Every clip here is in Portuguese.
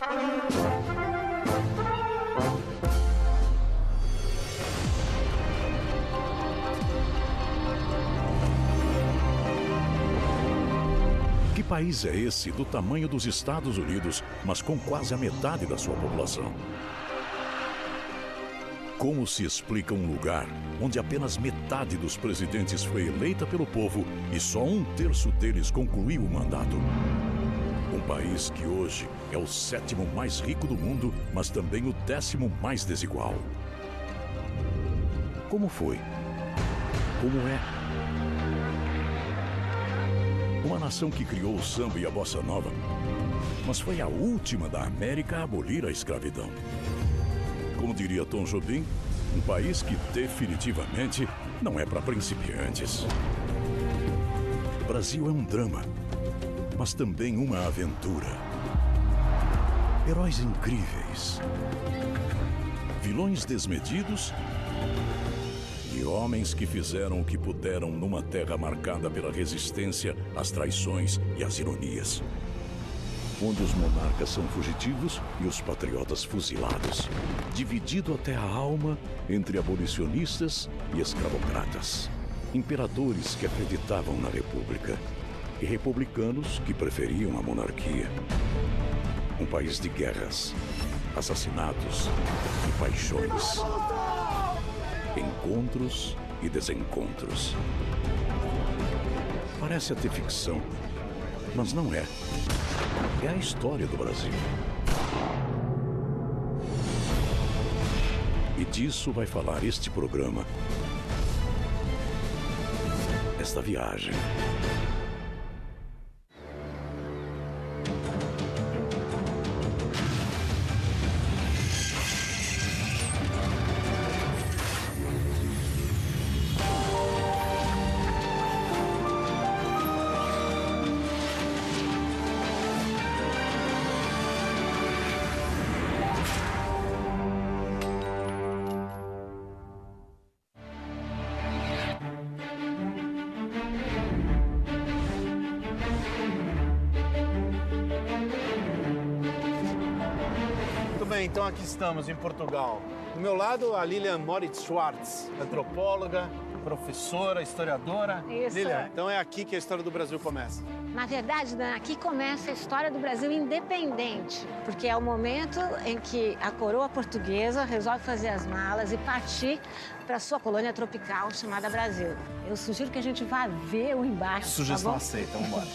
Que país é esse do tamanho dos Estados Unidos, mas com quase a metade da sua população? Como se explica um lugar onde apenas metade dos presidentes foi eleita pelo povo e só 1/3 deles concluiu o mandato? Um país que hoje é o 7º mais rico do mundo, mas também o 10º mais desigual. Como foi? Como é? Uma nação que criou o samba e a bossa nova, mas foi a última da América a abolir a escravidão. Como diria Tom Jobim, um país que definitivamente não é para principiantes. O Brasil é um drama, mas também uma aventura. Heróis incríveis, vilões desmedidos e homens que fizeram o que puderam numa terra marcada pela resistência, as traições e as ironias. Onde os monarcas são fugitivos e os patriotas fuzilados. Dividido até a alma entre abolicionistas e escravocratas. Imperadores que acreditavam na república e republicanos que preferiam a monarquia. Um país de guerras, assassinatos e paixões. Encontros e desencontros. Parece até ficção, mas não é. É a história do Brasil. E disso vai falar este programa. Esta viagem. Então aqui estamos em Portugal. Do meu lado, a Lilian Moritz Schwartz, antropóloga, professora, historiadora. Isso. Lilian, então é aqui que a história do Brasil começa. Na verdade, Dan, aqui começa a história do Brasil independente, porque é o momento em que a coroa portuguesa resolve fazer as malas e partir para sua colônia tropical chamada Brasil. Eu sugiro que a gente vá ver o embarque. Sugestão tá aceita, vamos embora.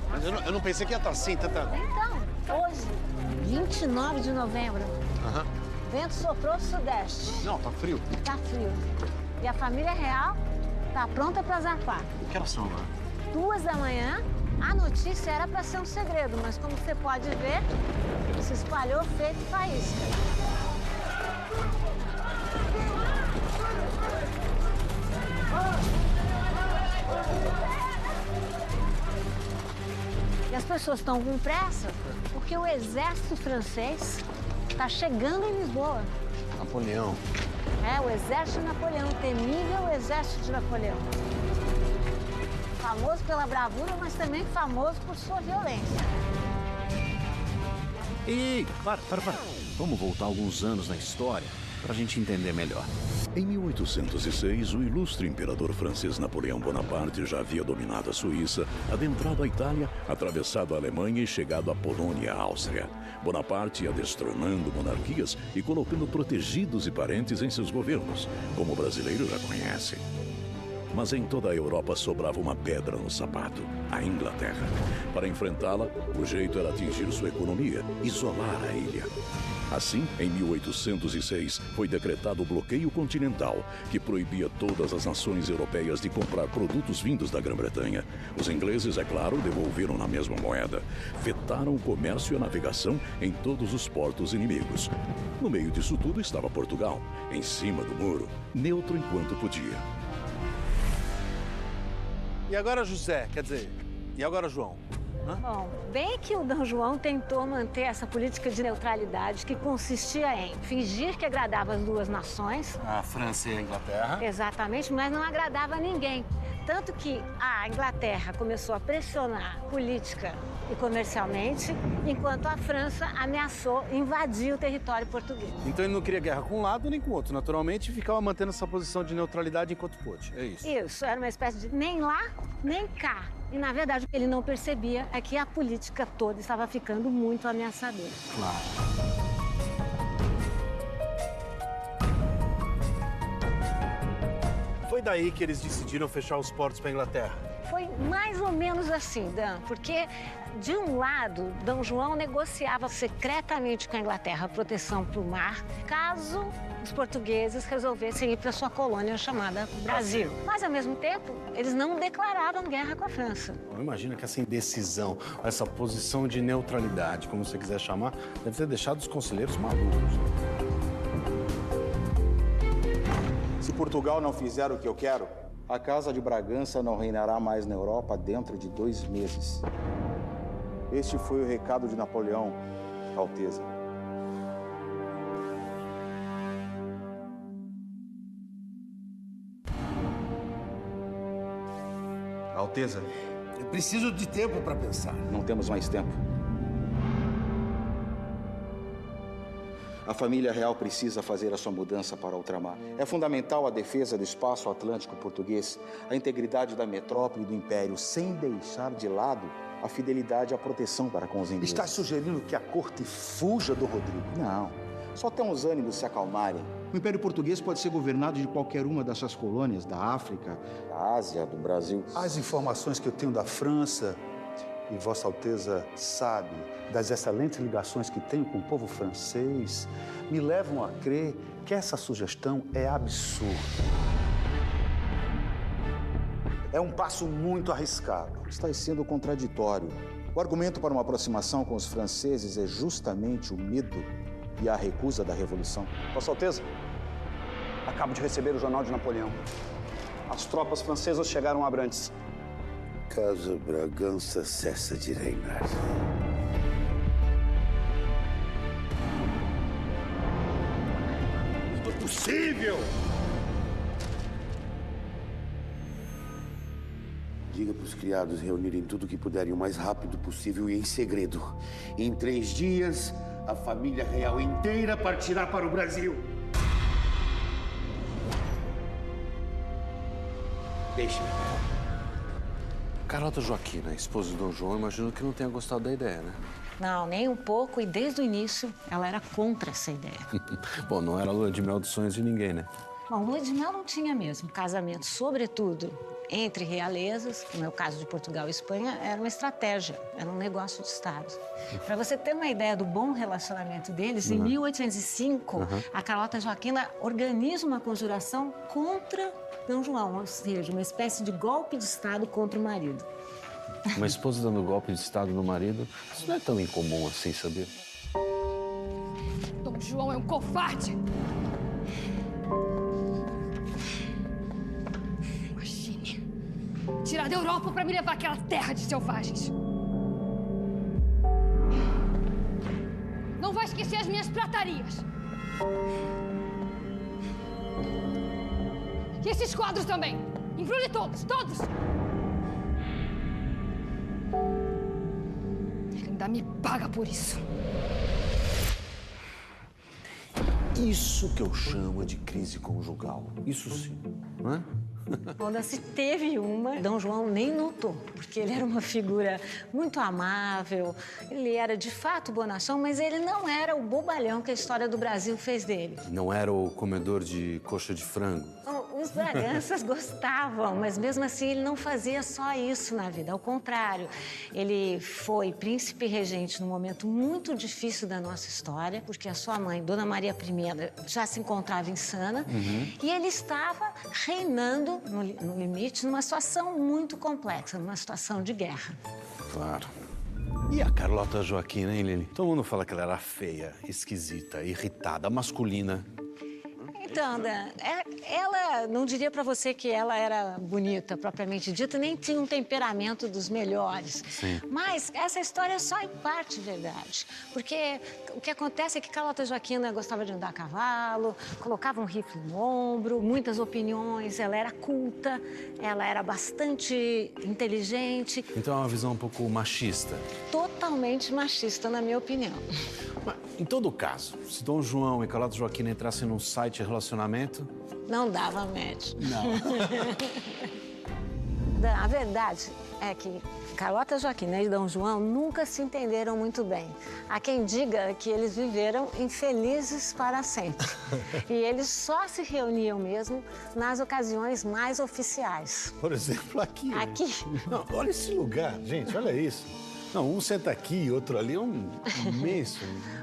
Mas eu não pensei que ia estar assim, tanta... Então, hoje, 29 de novembro, vento soprou do sudeste. Não, tá frio. Tá frio. E a família real tá pronta para zarpar. Que horas são agora? 2 da manhã, a notícia era para ser um segredo, mas como você pode ver, se espalhou feito faísca. E as pessoas estão com pressa porque o exército francês está chegando em Lisboa. Napoleão. É, o exército de Napoleão, o temível exército de Napoleão. Famoso pela bravura, mas também famoso por sua violência. Ei, para. Vamos voltar alguns anos na história para a gente entender melhor. Em 1806, o ilustre imperador francês Napoleão Bonaparte já havia dominado a Suíça, adentrado a Itália, atravessado a Alemanha e chegado à Polônia e à Áustria. Bonaparte ia destronando monarquias e colocando protegidos e parentes em seus governos, como o brasileiro já conhece. Mas em toda a Europa sobrava uma pedra no sapato, a Inglaterra. Para enfrentá-la, o jeito era atingir sua economia, isolar a ilha. Assim, em 1806, foi decretado o bloqueio continental, que proibia todas as nações europeias de comprar produtos vindos da Grã-Bretanha. Os ingleses, é claro, devolveram na mesma moeda. Vetaram o comércio e a navegação em todos os portos inimigos. No meio disso tudo estava Portugal, em cima do muro, neutro enquanto podia. E agora José, quer dizer, e agora João? Bom, bem que o Dom João tentou manter essa política de neutralidade que consistia em fingir que agradava as duas nações. A França e a Inglaterra. Exatamente, mas não agradava a ninguém. Tanto que a Inglaterra começou a pressionar política e comercialmente, enquanto a França ameaçou invadir o território português. Então ele não queria guerra com um lado nem com o outro. Naturalmente, ficava mantendo essa posição de neutralidade enquanto pôde. É isso. Isso, era uma espécie de nem lá, nem cá. E, na verdade, o que ele não percebia é que a política toda estava ficando muito ameaçadora. Claro. Foi daí que eles decidiram fechar os portos para a Inglaterra? Foi mais ou menos assim, Dan, porque, de um lado, Dom João negociava secretamente com a Inglaterra a proteção para o mar, caso os portugueses resolvessem ir para sua colônia chamada Brasil. Mas, ao mesmo tempo, eles não declaravam guerra com a França. Imagina que essa indecisão, essa posição de neutralidade, como você quiser chamar, deve ter deixado os conselheiros malucos. Se Portugal não fizer o que eu quero, a Casa de Bragança não reinará mais na Europa dentro de 2 meses. Este foi o recado de Napoleão, Alteza. Alteza. Eu preciso de tempo para pensar. Não temos mais tempo. A família real precisa fazer a sua mudança para o ultramar. É fundamental a defesa do espaço atlântico português, a integridade da metrópole e do império, sem deixar de lado a fidelidade e a proteção para com os ingleses. Está sugerindo que a corte fuja do Rodrigo? Não. Só até os ânimos se acalmarem. O Império Português pode ser governado de qualquer uma dessas colônias da África, da Ásia, do Brasil. As informações que eu tenho da França, e Vossa Alteza sabe das excelentes ligações que tenho com o povo francês, me levam a crer que essa sugestão é absurda. É um passo muito arriscado. Está sendo contraditório. O argumento para uma aproximação com os franceses é justamente o medo e a recusa da Revolução. Vossa Alteza, acabo de receber o jornal de Napoleão. As tropas francesas chegaram a Abrantes. Casa Bragança cessa de reinar. Não é possível! Diga para os criados reunirem tudo o que puderem o mais rápido possível e em segredo. Em 3 dias, a família real inteira partirá para o Brasil. Deixe-me. Carlota Joaquina, esposa do Dom João, imagino que não tenha gostado da ideia, né? Não, nem um pouco, e desde o início ela era contra essa ideia. Bom, não era a lua de mel dos sonhos de ninguém, né? Bom, lua de mel não tinha mesmo. Casamento, sobretudo, entre realezas, no meu caso de Portugal e Espanha, era uma estratégia, era um negócio de Estado. Para você ter uma ideia do bom relacionamento deles, em 1805, a Carlota Joaquina organiza uma conjuração contra Dom João, ou seja, uma espécie de golpe de Estado contra o marido. Uma esposa dando golpe de Estado no marido, isso não é tão incomum assim, sabia? Dom João é um covarde! Imagine, tirar da Europa para me levar àquela terra de selvagens. Não vai esquecer as minhas pratarias. E esses quadros também. Embrulhe todos, todos! Ele ainda me paga por isso. Isso que eu chamo de crise conjugal. Isso sim, não é? Quando se teve uma, Dom João nem notou, porque ele era uma figura muito amável, ele era de fato bonachão, mas ele não era o bobalhão que a história do Brasil fez dele. Não era o comedor de coxa de frango. Os Braganças gostavam, mas mesmo assim ele não fazia só isso na vida, ao contrário. Ele foi príncipe regente num momento muito difícil da nossa história, porque a sua mãe, Dona Maria I, já se encontrava insana, e ele estava reinando, no limite, numa situação muito complexa, numa situação de guerra. Claro. E a Carlota Joaquina, hein, Lili? Todo mundo fala que ela era feia, esquisita, irritada, masculina. Então, Dan, ela, não diria para você que ela era bonita, propriamente dita, nem tinha um temperamento dos melhores. Sim. Mas essa história é só em parte verdade. Porque o que acontece é que Carlota Joaquina gostava de andar a cavalo, colocava um rifle no ombro, muitas opiniões, ela era culta, ela era bastante inteligente. Então é uma visão um pouco machista. Totalmente machista, na minha opinião. Mas, em todo caso, se Dom João e Carlota Joaquina entrassem num site de relacionamento... Não dava match. Não. A verdade é que Carlota Joaquina e Dom João nunca se entenderam muito bem. Há quem diga que eles viveram infelizes para sempre. E eles só se reuniam mesmo nas ocasiões mais oficiais. Por exemplo, aqui. Aqui. Não, olha esse lugar, gente, olha isso. Não, um senta aqui, outro ali, é um imenso.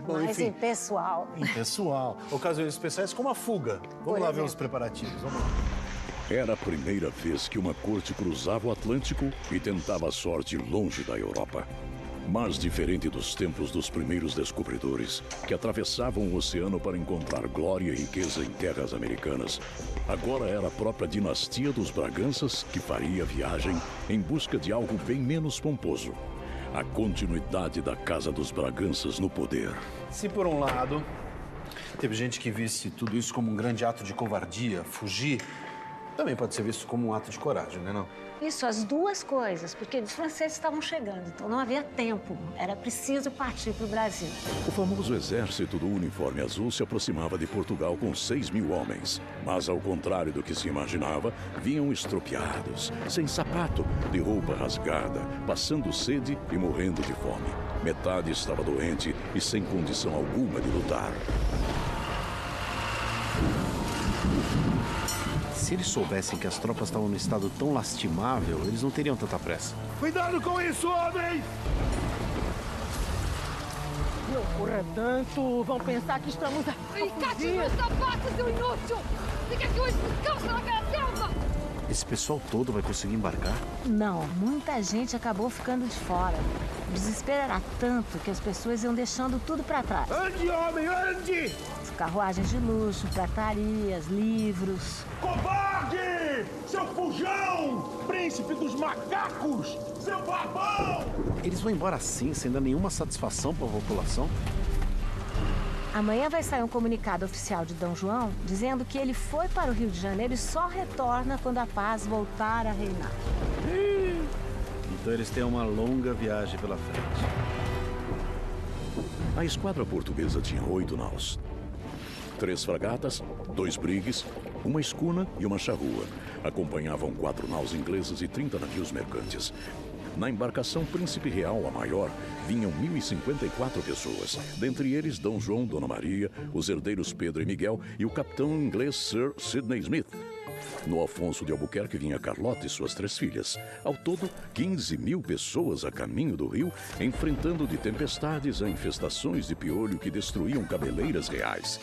Bom, Mais enfim, impessoal. impessoal. Ocasiões especiais como a fuga. Vamos lá ver os preparativos, vamos lá. Era a primeira vez que uma corte cruzava o Atlântico e tentava a sorte longe da Europa. Mas diferente dos tempos dos primeiros descobridores, que atravessavam o oceano para encontrar glória e riqueza em terras americanas, agora era a própria dinastia dos Braganças que faria a viagem em busca de algo bem menos pomposo. A continuidade da Casa dos Braganças no poder. Se por um lado, teve gente que visse tudo isso como um grande ato de covardia, fugir, também pode ser visto como um ato de coragem, né, não? Isso, as duas coisas, porque os franceses estavam chegando, então não havia tempo, era preciso partir para o Brasil. O famoso exército do uniforme azul se aproximava de Portugal com 6.000 homens. Mas, ao contrário do que se imaginava, vinham estropiados, sem sapato, de roupa rasgada, passando sede e morrendo de fome. Metade estava doente e sem condição alguma de lutar. Se eles soubessem que as tropas estavam num estado tão lastimável, eles não teriam tanta pressa. Cuidado com isso, homem! Não corra tanto, vão pensar que estamos a Encate os meus sapatos, seu inútil! Você quer que eu descalço naquela selva? Esse pessoal todo vai conseguir embarcar? Não, muita gente acabou ficando de fora. O desespero era tanto que as pessoas iam deixando tudo para trás. Ande, homem, ande! Carruagens de luxo, pratarias, livros. Covarde! Seu fujão! Príncipe dos macacos! Seu babão! Eles vão embora assim, sem dar nenhuma satisfação para a população? Amanhã vai sair um comunicado oficial de Dom João dizendo que ele foi para o Rio de Janeiro e só retorna quando a paz voltar a reinar. Então eles têm uma longa viagem pela frente. A esquadra portuguesa tinha 8 naus. 3 fragatas, 2 brigues, uma escuna e uma charrua. Acompanhavam 4 naus inglesas e 30 navios mercantes. Na embarcação Príncipe Real, a maior, vinham 1.054 pessoas. Dentre eles, Dom João, Dona Maria, os herdeiros Pedro e Miguel e o capitão inglês Sir Sidney Smith. No Afonso de Albuquerque vinha Carlota e suas 3 filhas. Ao todo, 15.000 pessoas a caminho do rio, enfrentando de tempestades a infestações de piolho que destruíam cabeleiras reais.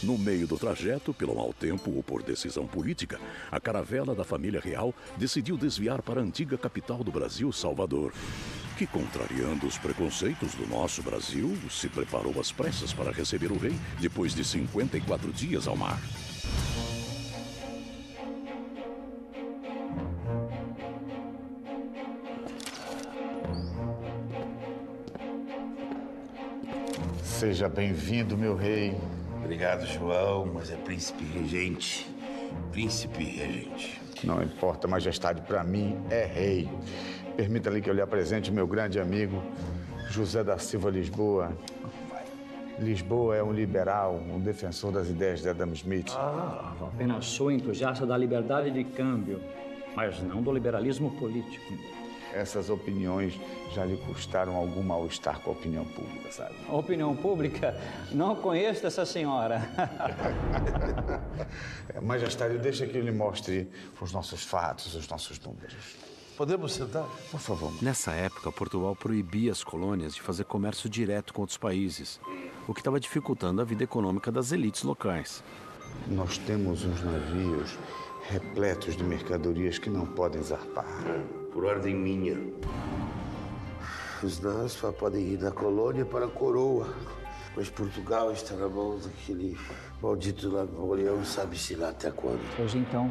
No meio do trajeto, pelo mau tempo ou por decisão política, a caravela da família real decidiu desviar para a antiga capital do Brasil, Salvador, que, contrariando os preconceitos do nosso Brasil, se preparou às pressas para receber o rei depois de 54 dias ao mar. Seja bem-vindo, meu rei. Obrigado, João, mas é príncipe regente. Príncipe regente. Não importa, majestade, para mim é rei. Permita-lhe que eu lhe apresente meu grande amigo, José da Silva Lisboa. Lisboa é um liberal, um defensor das ideias de Adam Smith. Apenas sou entusiasta da liberdade de câmbio, mas não do liberalismo político. Essas opiniões já lhe custaram algum mal-estar com a opinião pública, sabe? A opinião pública? Não conheço essa senhora. Majestade, deixa que eu lhe mostre os nossos fatos, os nossos números. Podemos sentar? Por favor. Nessa época, Portugal proibia as colônias de fazer comércio direto com outros países, o que estava dificultando a vida econômica das elites locais. Nós temos uns navios repletos de mercadorias que não podem zarpar. Por ordem minha. Os naus só podem ir da colônia para a coroa. Mas Portugal está na mão daquele maldito Napoleão, sabe-se lá até quando. Pois então,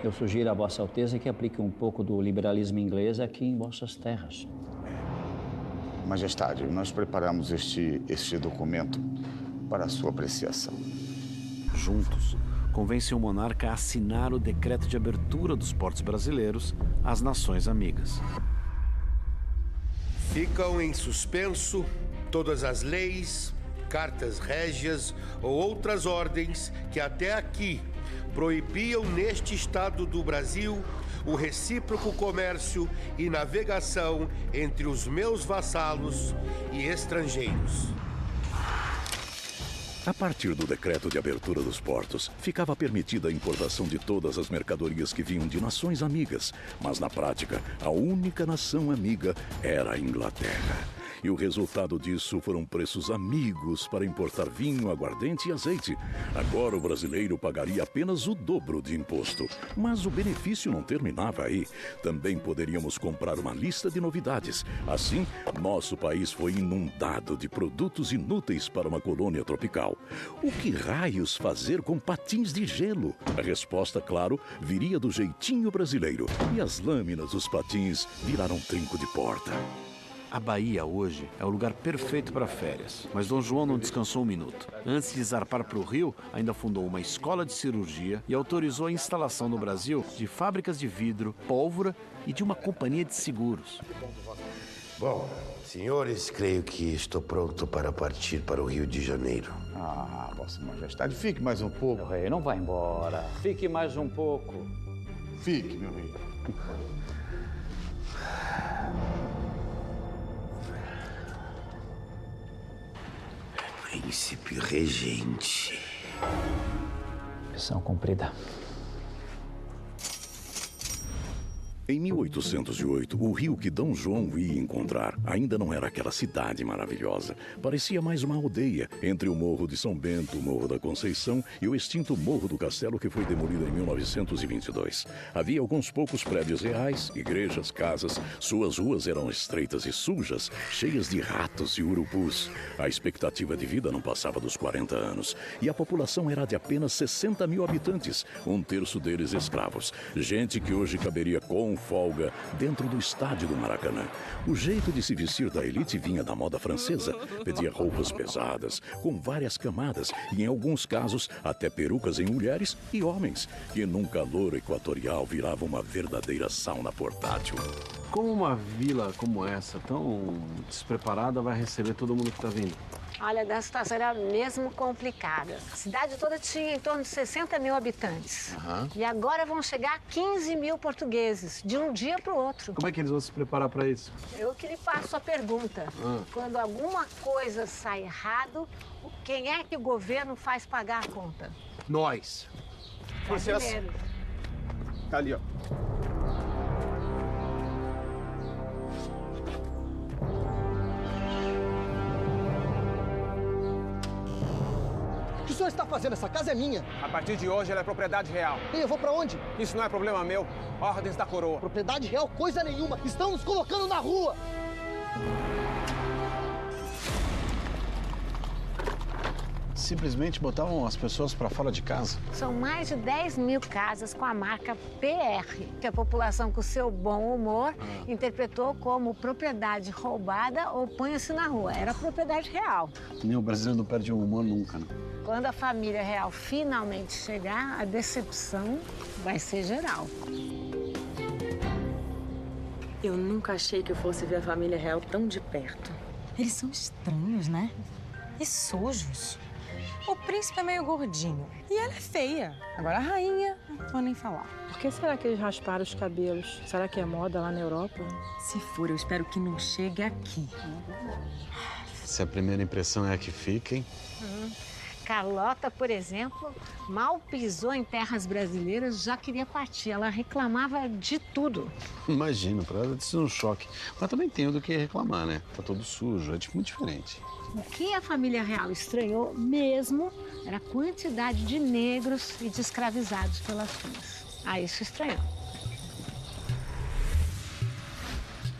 eu sugiro a Vossa Alteza que aplique um pouco do liberalismo inglês aqui em vossas terras. Majestade, nós preparamos este documento para a sua apreciação. Juntos, convencem o monarca a assinar o decreto de abertura dos portos brasileiros às nações amigas. Ficam em suspenso todas as leis, cartas régias ou outras ordens que até aqui proibiam neste estado do Brasil o recíproco comércio e navegação entre os meus vassalos e estrangeiros. A partir do decreto de abertura dos portos, ficava permitida a importação de todas as mercadorias que vinham de nações amigas, mas na prática, a única nação amiga era a Inglaterra. E o resultado disso foram preços amigos para importar vinho, aguardente e azeite. Agora o brasileiro pagaria apenas o dobro de imposto. Mas o benefício não terminava aí. Também poderíamos comprar uma lista de novidades. Assim, nosso país foi inundado de produtos inúteis para uma colônia tropical. O que raios fazer com patins de gelo? A resposta, claro, viria do jeitinho brasileiro. E as lâminas dos patins viraram trinco de porta. A Bahia hoje é o lugar perfeito para férias, mas Dom João não descansou um minuto. Antes de zarpar para o Rio, ainda fundou uma escola de cirurgia e autorizou a instalação no Brasil de fábricas de vidro, pólvora e de uma companhia de seguros. Bom, senhores, creio que estou pronto para partir para o Rio de Janeiro. Ah, Vossa Majestade, fique mais um pouco. Meu rei, não vá embora. Fique mais um pouco. Fique, meu rei. Príncipe regente. Missão cumprida. Em 1808, o rio que Dom João ia encontrar ainda não era aquela cidade maravilhosa. Parecia mais uma aldeia, entre o Morro de São Bento, o Morro da Conceição e o extinto Morro do Castelo, que foi demolido em 1922. Havia alguns poucos prédios reais, igrejas, casas. Suas ruas eram estreitas e sujas, cheias de ratos e urubus. A expectativa de vida não passava dos 40 anos. E a população era de apenas 60 mil habitantes, um terço deles escravos. Gente que hoje caberia com folga dentro do estádio do Maracanã. O jeito de se vestir da elite vinha da moda francesa. Pedia roupas pesadas, com várias camadas e, em alguns casos, até perucas em mulheres e homens, que num calor equatorial virava uma verdadeira sauna portátil. Como uma vila como essa, tão despreparada, vai receber todo mundo que está vindo? Olha, a situação era mesmo complicada. A cidade toda tinha em torno de 60 mil habitantes. E agora vão chegar 15 mil portugueses, de um dia para o outro. Como é que eles vão se preparar para isso? Eu que lhe faço a pergunta. Quando alguma coisa sai errado, quem é que o governo faz pagar a conta? Nós. Brasileiros. Tá ali, ó. O que o senhor está fazendo? Essa casa é minha. A partir de hoje ela é propriedade real. E eu vou pra onde? Isso não é problema meu. Ordens da coroa. Propriedade real, coisa nenhuma. Estão nos colocando na rua. Simplesmente botavam as pessoas para fora de casa? São mais de 10 mil casas com a marca PR, que a população, com seu bom humor, interpretou como propriedade roubada ou põe-se na rua. Era propriedade real. O brasileiro não perde o humor nunca, né? Quando a família real finalmente chegar, a decepção vai ser geral. Eu nunca achei que eu fosse ver a família real tão de perto. Eles são estranhos, né? E sujos. O príncipe é meio gordinho e ela é feia. Agora a rainha, não vou nem falar. Por que será que eles rasparam os cabelos? Será que é moda lá na Europa? Se for, eu espero que não chegue aqui. Se a primeira impressão é a que fica, hein? Carlota, por exemplo, mal pisou em terras brasileiras, já queria partir. Ela reclamava de tudo. Imagino, para ela isso é um choque. Mas também tem do que reclamar, né? Tá todo sujo, é tipo muito diferente. O que a família real estranhou mesmo era a quantidade de negros e de escravizados pelas ruas. Isso estranhou.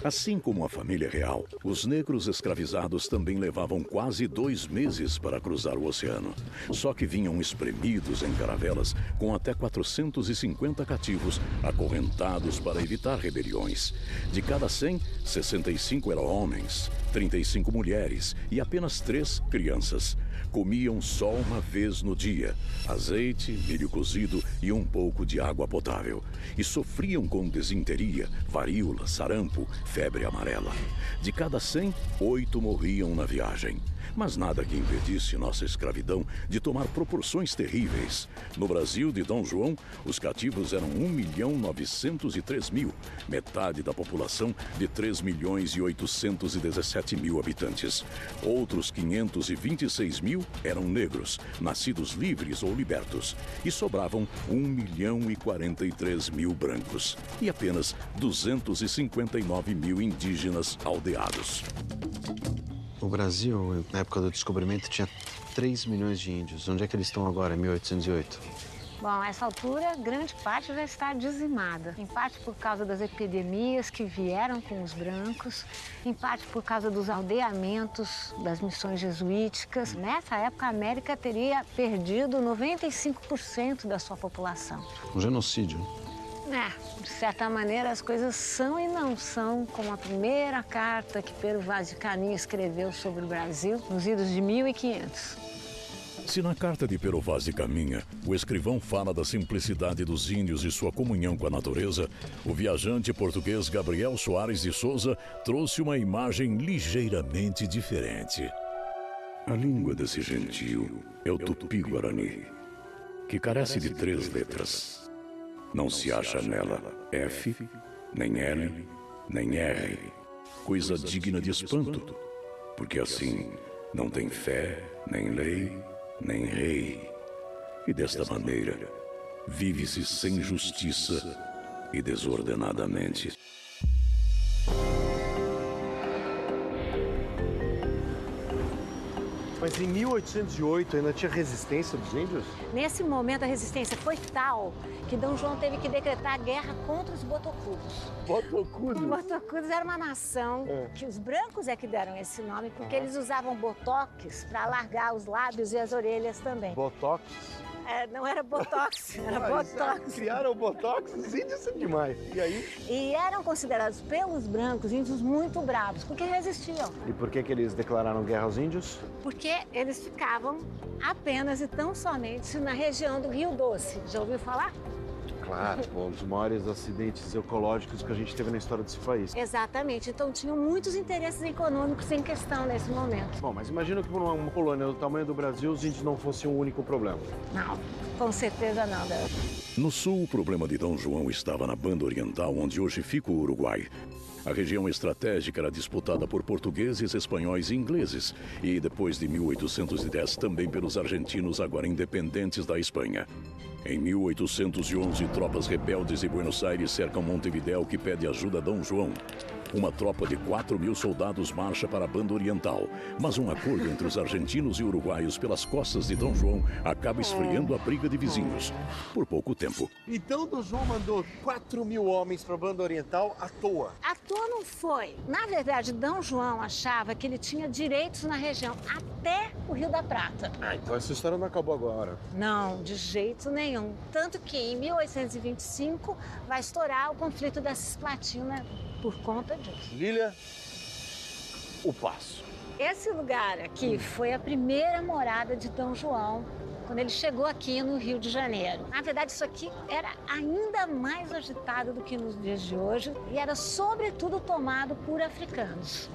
Assim como a família real, os negros escravizados também levavam quase 2 meses para cruzar o oceano. Só que vinham espremidos em caravelas com até 450 cativos acorrentados para evitar rebeliões. De cada 100, 65 eram homens, 35 mulheres e apenas 3 crianças. Comiam só uma vez no dia, azeite, milho cozido e um pouco de água potável. E sofriam com desinteria, varíola, sarampo, febre amarela. De cada 100, 8 morriam na viagem. Mas nada que impedisse nossa escravidão de tomar proporções terríveis. No Brasil de Dom João, os cativos eram 1.903.000, metade da população de 3.817.000 habitantes. Outros 526.000 eram negros, nascidos livres ou libertos. E sobravam 1.043.000 brancos. E apenas 259.000 indígenas aldeados. O Brasil, na época do descobrimento, tinha 3 milhões de índios. Onde é que eles estão agora, em 1808? Bom, a essa altura, grande parte já está dizimada. Em parte por causa das epidemias que vieram com os brancos, em parte por causa dos aldeamentos das missões jesuíticas. Nessa época, a América teria perdido 95% da sua população. Um genocídio. De certa maneira, as coisas são e não são como a primeira carta que Pero Vaz de Caminha escreveu sobre o Brasil nos idos de 1500. Se na carta de Pero Vaz de Caminha, o escrivão fala da simplicidade dos índios e sua comunhão com a natureza, o viajante português Gabriel Soares de Souza trouxe uma imagem ligeiramente diferente. A língua desse gentio é o Tupi-Guarani, que carece de 3 letras. Não se acha nela F, nem L, nem R, coisa digna de espanto, porque assim não tem fé, nem lei, nem rei. E desta maneira vive-se sem justiça e desordenadamente. Mas em 1808 ainda tinha resistência dos índios? Nesse momento, a resistência foi tal que Dom João teve que decretar guerra contra os botocudos. Botocudos? Botocudos era uma nação que os brancos é que deram esse nome porque eles usavam botox para alargar os lábios e as orelhas também. Botox? Não era botox, era botox. Criaram o botox? Os índios são demais. E aí? E eram considerados pelos brancos índios muito bravos, porque resistiam. E por que eles declararam guerra aos índios? Porque eles ficavam apenas e tão somente na região do Rio Doce. Já ouviu falar? Claro, um dos maiores acidentes ecológicos que a gente teve na história desse país. Exatamente, então tinham muitos interesses econômicos em questão nesse momento. Bom, mas imagina que por uma colônia do tamanho do Brasil, os índios não fossem o único problema. Não, com certeza não, Del. No sul, o problema de Dom João estava na banda oriental, onde hoje fica o Uruguai. A região estratégica era disputada por portugueses, espanhóis e ingleses, e depois de 1810 também pelos argentinos agora independentes da Espanha. Em 1811, tropas rebeldes de Buenos Aires cercam Montevidéu, que pede ajuda a Dom João. Uma tropa de 4.000 soldados marcha para a banda oriental, mas um acordo entre os argentinos e uruguaios pelas costas de Dom João acaba esfriando a briga de vizinhos, por pouco tempo. Então Dom João mandou 4.000 homens para a banda oriental à toa? À toa não foi. Na verdade, Dom João achava que ele tinha direitos na região até o Rio da Prata. Então essa história não acabou agora. Não, de jeito nenhum. Tanto que em 1825 vai estourar o conflito da Cisplatina por conta disso. Lília, o Passo. Esse lugar aqui foi a primeira morada de Dom João quando ele chegou aqui no Rio de Janeiro. Na verdade, isso aqui era ainda mais agitado do que nos dias de hoje e era sobretudo tomado por africanos.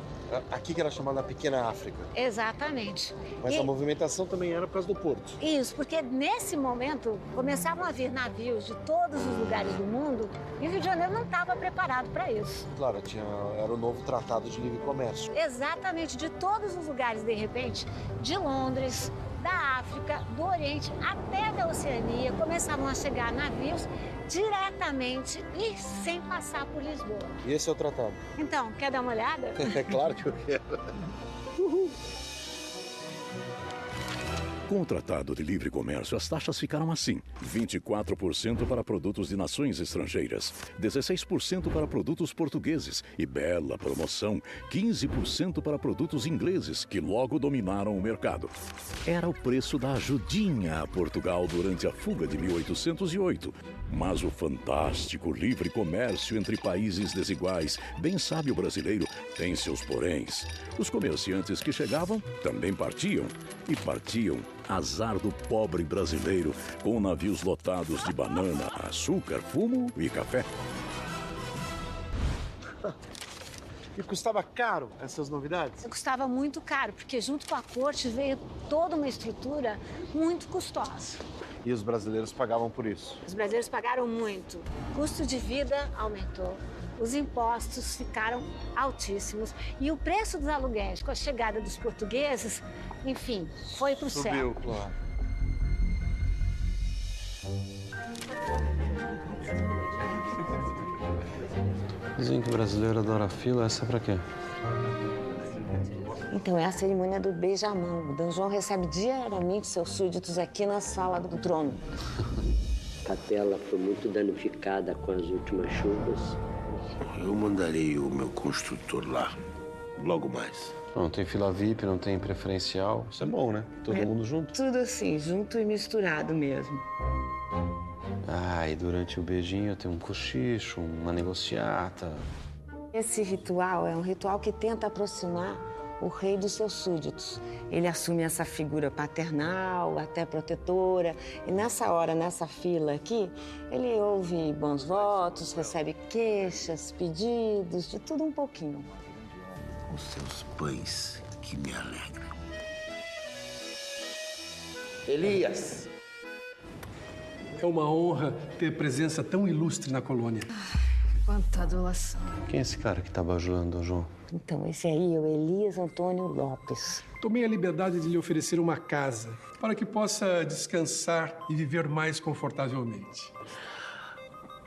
Aqui que era chamada Pequena África. Exatamente. Mas a movimentação também era por causa do porto. Isso, porque nesse momento começavam a vir navios de todos os lugares do mundo e o Rio de Janeiro não estava preparado para isso. Claro, era o novo Tratado de Livre Comércio. Exatamente, de todos os lugares, de repente, de Londres, da África, do Oriente até da Oceania, começavam a chegar navios diretamente e sem passar por Lisboa. E esse é o tratado? Então, quer dar uma olhada? É claro que eu quero. Com o Tratado de Livre Comércio, as taxas ficaram assim: 24% para produtos de nações estrangeiras, 16% para produtos portugueses e, bela promoção, 15% para produtos ingleses, que logo dominaram o mercado. Era o preço da ajudinha a Portugal durante a fuga de 1808. Mas o fantástico livre comércio entre países desiguais, bem sabe o brasileiro, tem seus poréns. Os comerciantes que chegavam também partiam. E partiam, azar do pobre brasileiro, com navios lotados de banana, açúcar, fumo e café. E custava caro essas novidades? Custava muito caro, porque junto com a corte veio toda uma estrutura muito custosa. E os brasileiros pagavam por isso? Os brasileiros pagaram muito. O custo de vida aumentou, os impostos ficaram altíssimos e o preço dos aluguéis, com a chegada dos portugueses, enfim, foi pro céu. Subiu, claro. Dizem que o brasileiro adora fila, essa é pra quê? Então, é a cerimônia do beijamão. O D. João recebe diariamente seus súditos aqui na sala do trono. A capela foi muito danificada com as últimas chuvas. Eu mandarei o meu construtor lá, logo mais. Não tem fila VIP, não tem preferencial. Isso é bom, né? Todo mundo junto. Tudo assim, junto e misturado mesmo. Ah, e durante o beijinho tem um cochicho, uma negociata. Esse ritual é um ritual que tenta aproximar o rei dos seus súditos. Ele assume essa figura paternal, até protetora. E nessa hora, nessa fila aqui, ele ouve bons votos, recebe queixas, pedidos, de tudo um pouquinho. Os seus pães que me alegram. Elias! É uma honra ter presença tão ilustre na colônia. Quanta adulação. Quem é esse cara que tá bajulando, João? Então, esse aí é o Elias Antônio Lopes. Tomei a liberdade de lhe oferecer uma casa para que possa descansar e viver mais confortavelmente.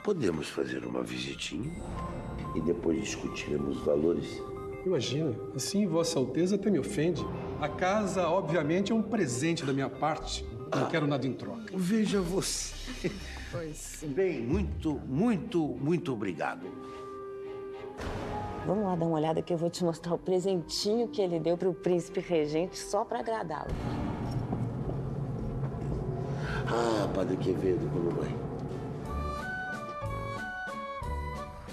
Podemos fazer uma visitinha e depois discutiremos os valores? Imagina, assim Vossa Alteza até me ofende. A casa, obviamente, é um presente da minha parte. Não quero nada em troca. Veja você. Pois sim. Bem, muito obrigado. Vamos lá dar uma olhada que eu vou te mostrar o presentinho que ele deu para o príncipe regente só para agradá-lo. Ah, Padre Quevedo, como vai?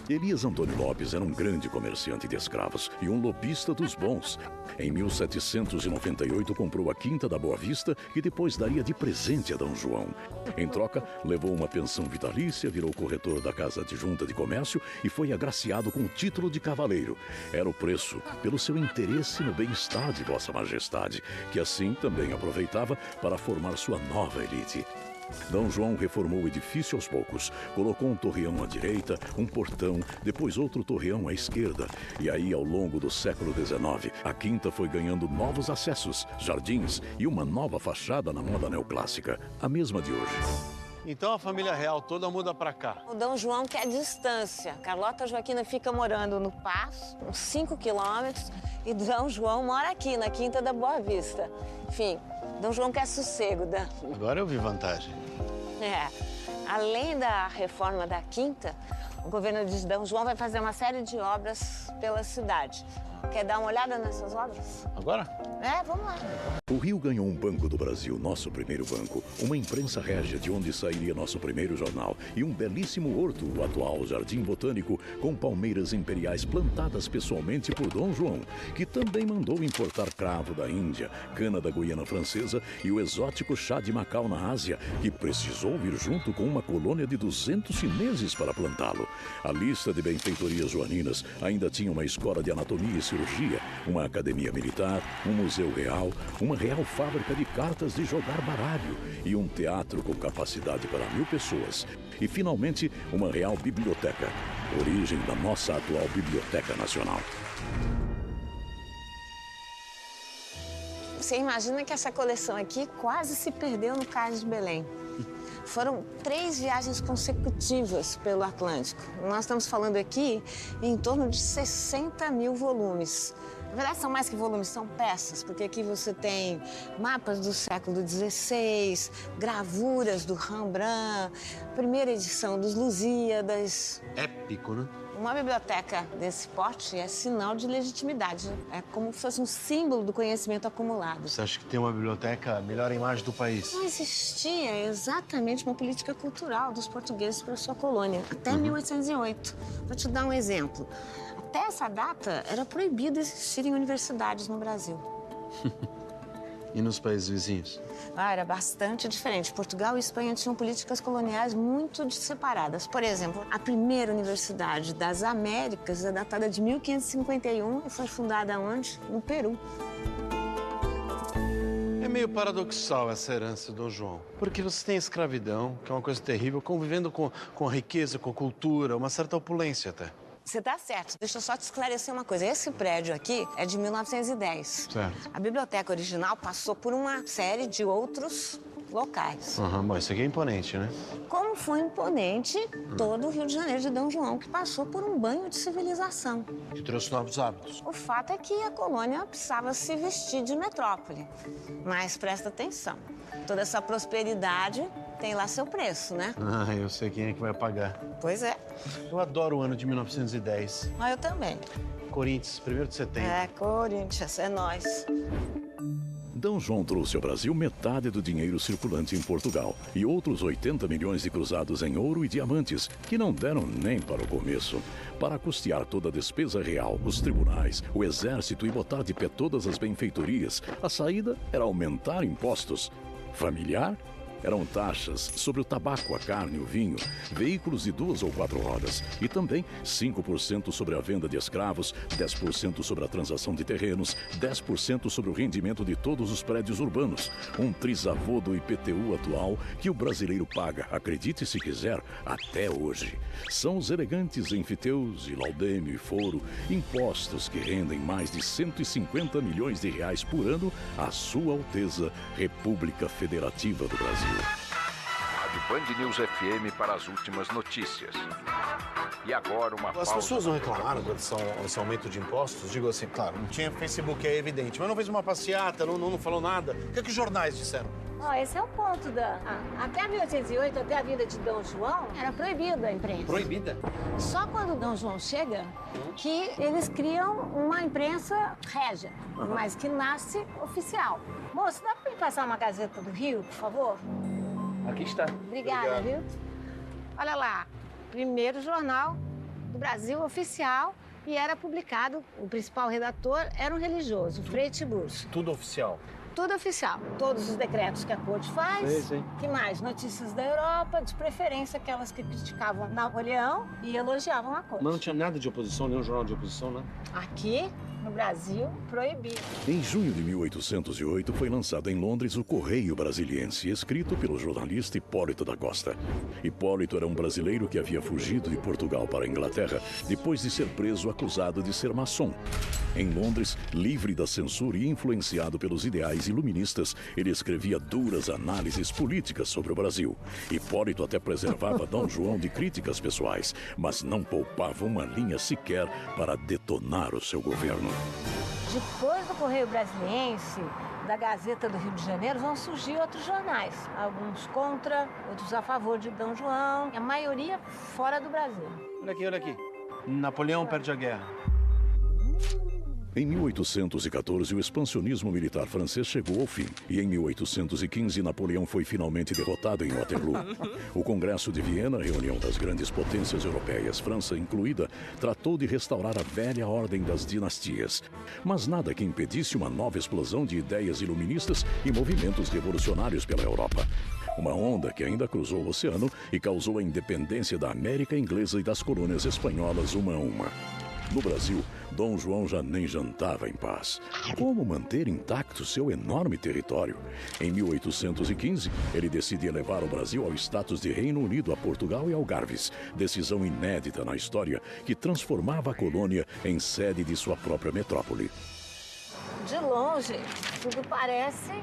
Elias Antônio Lopes era um grande comerciante de escravos e um lobista dos bons. Em 1798, comprou a Quinta da Boa Vista, que depois daria de presente a D. João. Em troca, levou uma pensão vitalícia, virou corretor da Casa Adjunta de Comércio e foi agraciado com o título de cavaleiro. Era o preço pelo seu interesse no bem-estar de Vossa Majestade, que assim também aproveitava para formar sua nova elite. D. João reformou o edifício aos poucos. Colocou um torreão à direita, um portão, depois outro torreão à esquerda. E aí, ao longo do século XIX, a Quinta foi ganhando novos acessos, jardins e uma nova fachada na moda neoclássica, a mesma de hoje. Então a família real toda muda pra cá. O D. João quer distância. Carlota Joaquina fica morando no Paço, uns 5 quilômetros, e D. João mora aqui, na Quinta da Boa Vista. Enfim, D. João quer sossego, Dan. Agora eu vi vantagem. Além da reforma da Quinta, o governo de D. João vai fazer uma série de obras pela cidade. Quer dar uma olhada nessas obras? Agora? Vamos lá. O Rio ganhou um Banco do Brasil, nosso primeiro banco, uma imprensa régia de onde sairia nosso primeiro jornal e um belíssimo horto, o atual Jardim Botânico, com palmeiras imperiais plantadas pessoalmente por D. João, que também mandou importar cravo da Índia, cana da Guiana Francesa e o exótico chá de Macau na Ásia, que precisou vir junto com uma colônia de 200 chineses para plantá-lo. A lista de benfeitorias joaninas ainda tinha uma escola de anatomia e cirurgia, uma academia militar, um museu real, uma real fábrica de cartas de jogar baralho e um teatro com capacidade para 1000 pessoas. E, finalmente, uma real biblioteca, origem da nossa atual Biblioteca Nacional. Você imagina que essa coleção aqui quase se perdeu no Cais de Belém. Foram 3 viagens consecutivas pelo Atlântico. Nós estamos falando aqui em torno de 60 mil volumes. Na verdade, são mais que volumes, são peças, porque aqui você tem mapas do século XVI, gravuras do Rembrandt, primeira edição dos Lusíadas. Épico, né? Uma biblioteca desse porte é sinal de legitimidade. É como se fosse um símbolo do conhecimento acumulado. Você acha que ter uma biblioteca melhora a imagem do país? Não existia exatamente uma política cultural dos portugueses para sua colônia, até 1808. Vou te dar um exemplo. Até essa data, era proibido existirem universidades no Brasil. E nos países vizinhos? Era bastante diferente. Portugal e Espanha tinham políticas coloniais muito separadas. Por exemplo, a primeira universidade das Américas é datada de 1551 e foi fundada onde? No Peru. É meio paradoxal essa herança do Dom João. Porque você tem a escravidão, que é uma coisa terrível, convivendo com a riqueza, com a cultura, uma certa opulência até. Você tá certo. Deixa eu só te esclarecer uma coisa. Esse prédio aqui é de 1910. Certo. A biblioteca original passou por uma série de outros locais. Bom, isso aqui é imponente, né? Como foi imponente todo o Rio de Janeiro de Dom João, que passou por um banho de civilização. Que trouxe novos hábitos. O fato é que a colônia precisava se vestir de metrópole. Mas presta atenção. Toda essa prosperidade tem lá seu preço, né? Eu sei quem é que vai pagar. Pois é. Eu adoro o ano de 1910. Eu também. Corinthians, 1º de setembro. Corinthians, é nós. D. João trouxe ao Brasil metade do dinheiro circulante em Portugal e outros 80 milhões de cruzados em ouro e diamantes, que não deram nem para o começo. Para custear toda a despesa real, os tribunais, o exército e botar de pé todas as benfeitorias, a saída era aumentar impostos. Familiar? Eram taxas sobre o tabaco, a carne, o vinho, veículos de 2 ou 4 rodas e também 5% sobre a venda de escravos, 10% sobre a transação de terrenos, 10% sobre o rendimento de todos os prédios urbanos. Um trisavô do IPTU atual que o brasileiro paga, acredite se quiser, até hoje. São os elegantes enfiteus e laudêmio e foro, impostos que rendem mais de 150 milhões de reais por ano à Sua Alteza República Federativa do Brasil. Rádio Band News FM para as últimas notícias. E agora uma pausa. As pessoas não reclamaram desse aumento de impostos? Digo assim, claro, não tinha Facebook, é evidente, mas não fez uma passeata, não falou nada. O que é que os jornais disseram? Esse é o ponto, Dan. Até 1808, até a vinda de Dom João, era proibida a imprensa. Proibida? Só quando Dom João chega que eles criam uma imprensa régia, mas que nasce oficial. Moço, dá pra me passar uma Gazeta do Rio, por favor? Aqui está. Obrigada, viu? Olha lá, primeiro jornal do Brasil oficial e era publicado, o principal redator era um religioso, Frei Tiburcio. Tudo oficial? Tudo oficial. Todos os decretos que a corte faz. Sim. Que mais? Notícias da Europa, de preferência aquelas que criticavam Napoleão e elogiavam a corte. Mas não tinha nada de oposição, nenhum jornal de oposição, né? Aqui, no Brasil, proibido. Em junho de 1808, foi lançado em Londres o Correio Brasiliense, escrito pelo jornalista Hipólito da Costa. Hipólito era um brasileiro que havia fugido de Portugal para a Inglaterra depois de ser preso acusado de ser maçom. Em Londres, livre da censura e influenciado pelos ideais iluministas, ele escrevia duras análises políticas sobre o Brasil. Hipólito até preservava Dom João de críticas pessoais, mas não poupava uma linha sequer para detonar o seu governo. Depois do Correio Brasiliense, da Gazeta do Rio de Janeiro, vão surgir outros jornais. Alguns contra, outros a favor de Dom João, a maioria fora do Brasil. Olha aqui. Napoleão perde a guerra. Em 1814, o expansionismo militar francês chegou ao fim e em 1815, Napoleão foi finalmente derrotado em Waterloo. O Congresso de Viena, reunião das grandes potências europeias, França incluída, tratou de restaurar a velha ordem das dinastias. Mas nada que impedisse uma nova explosão de ideias iluministas e movimentos revolucionários pela Europa. Uma onda que ainda cruzou o oceano e causou a independência da América Inglesa e das colônias espanholas uma a uma. No Brasil, Dom João já nem jantava em paz. Como manter intacto seu enorme território? Em 1815, ele decide elevar o Brasil ao status de Reino Unido a Portugal e Algarves, decisão inédita na história que transformava a colônia em sede de sua própria metrópole. De longe, tudo parece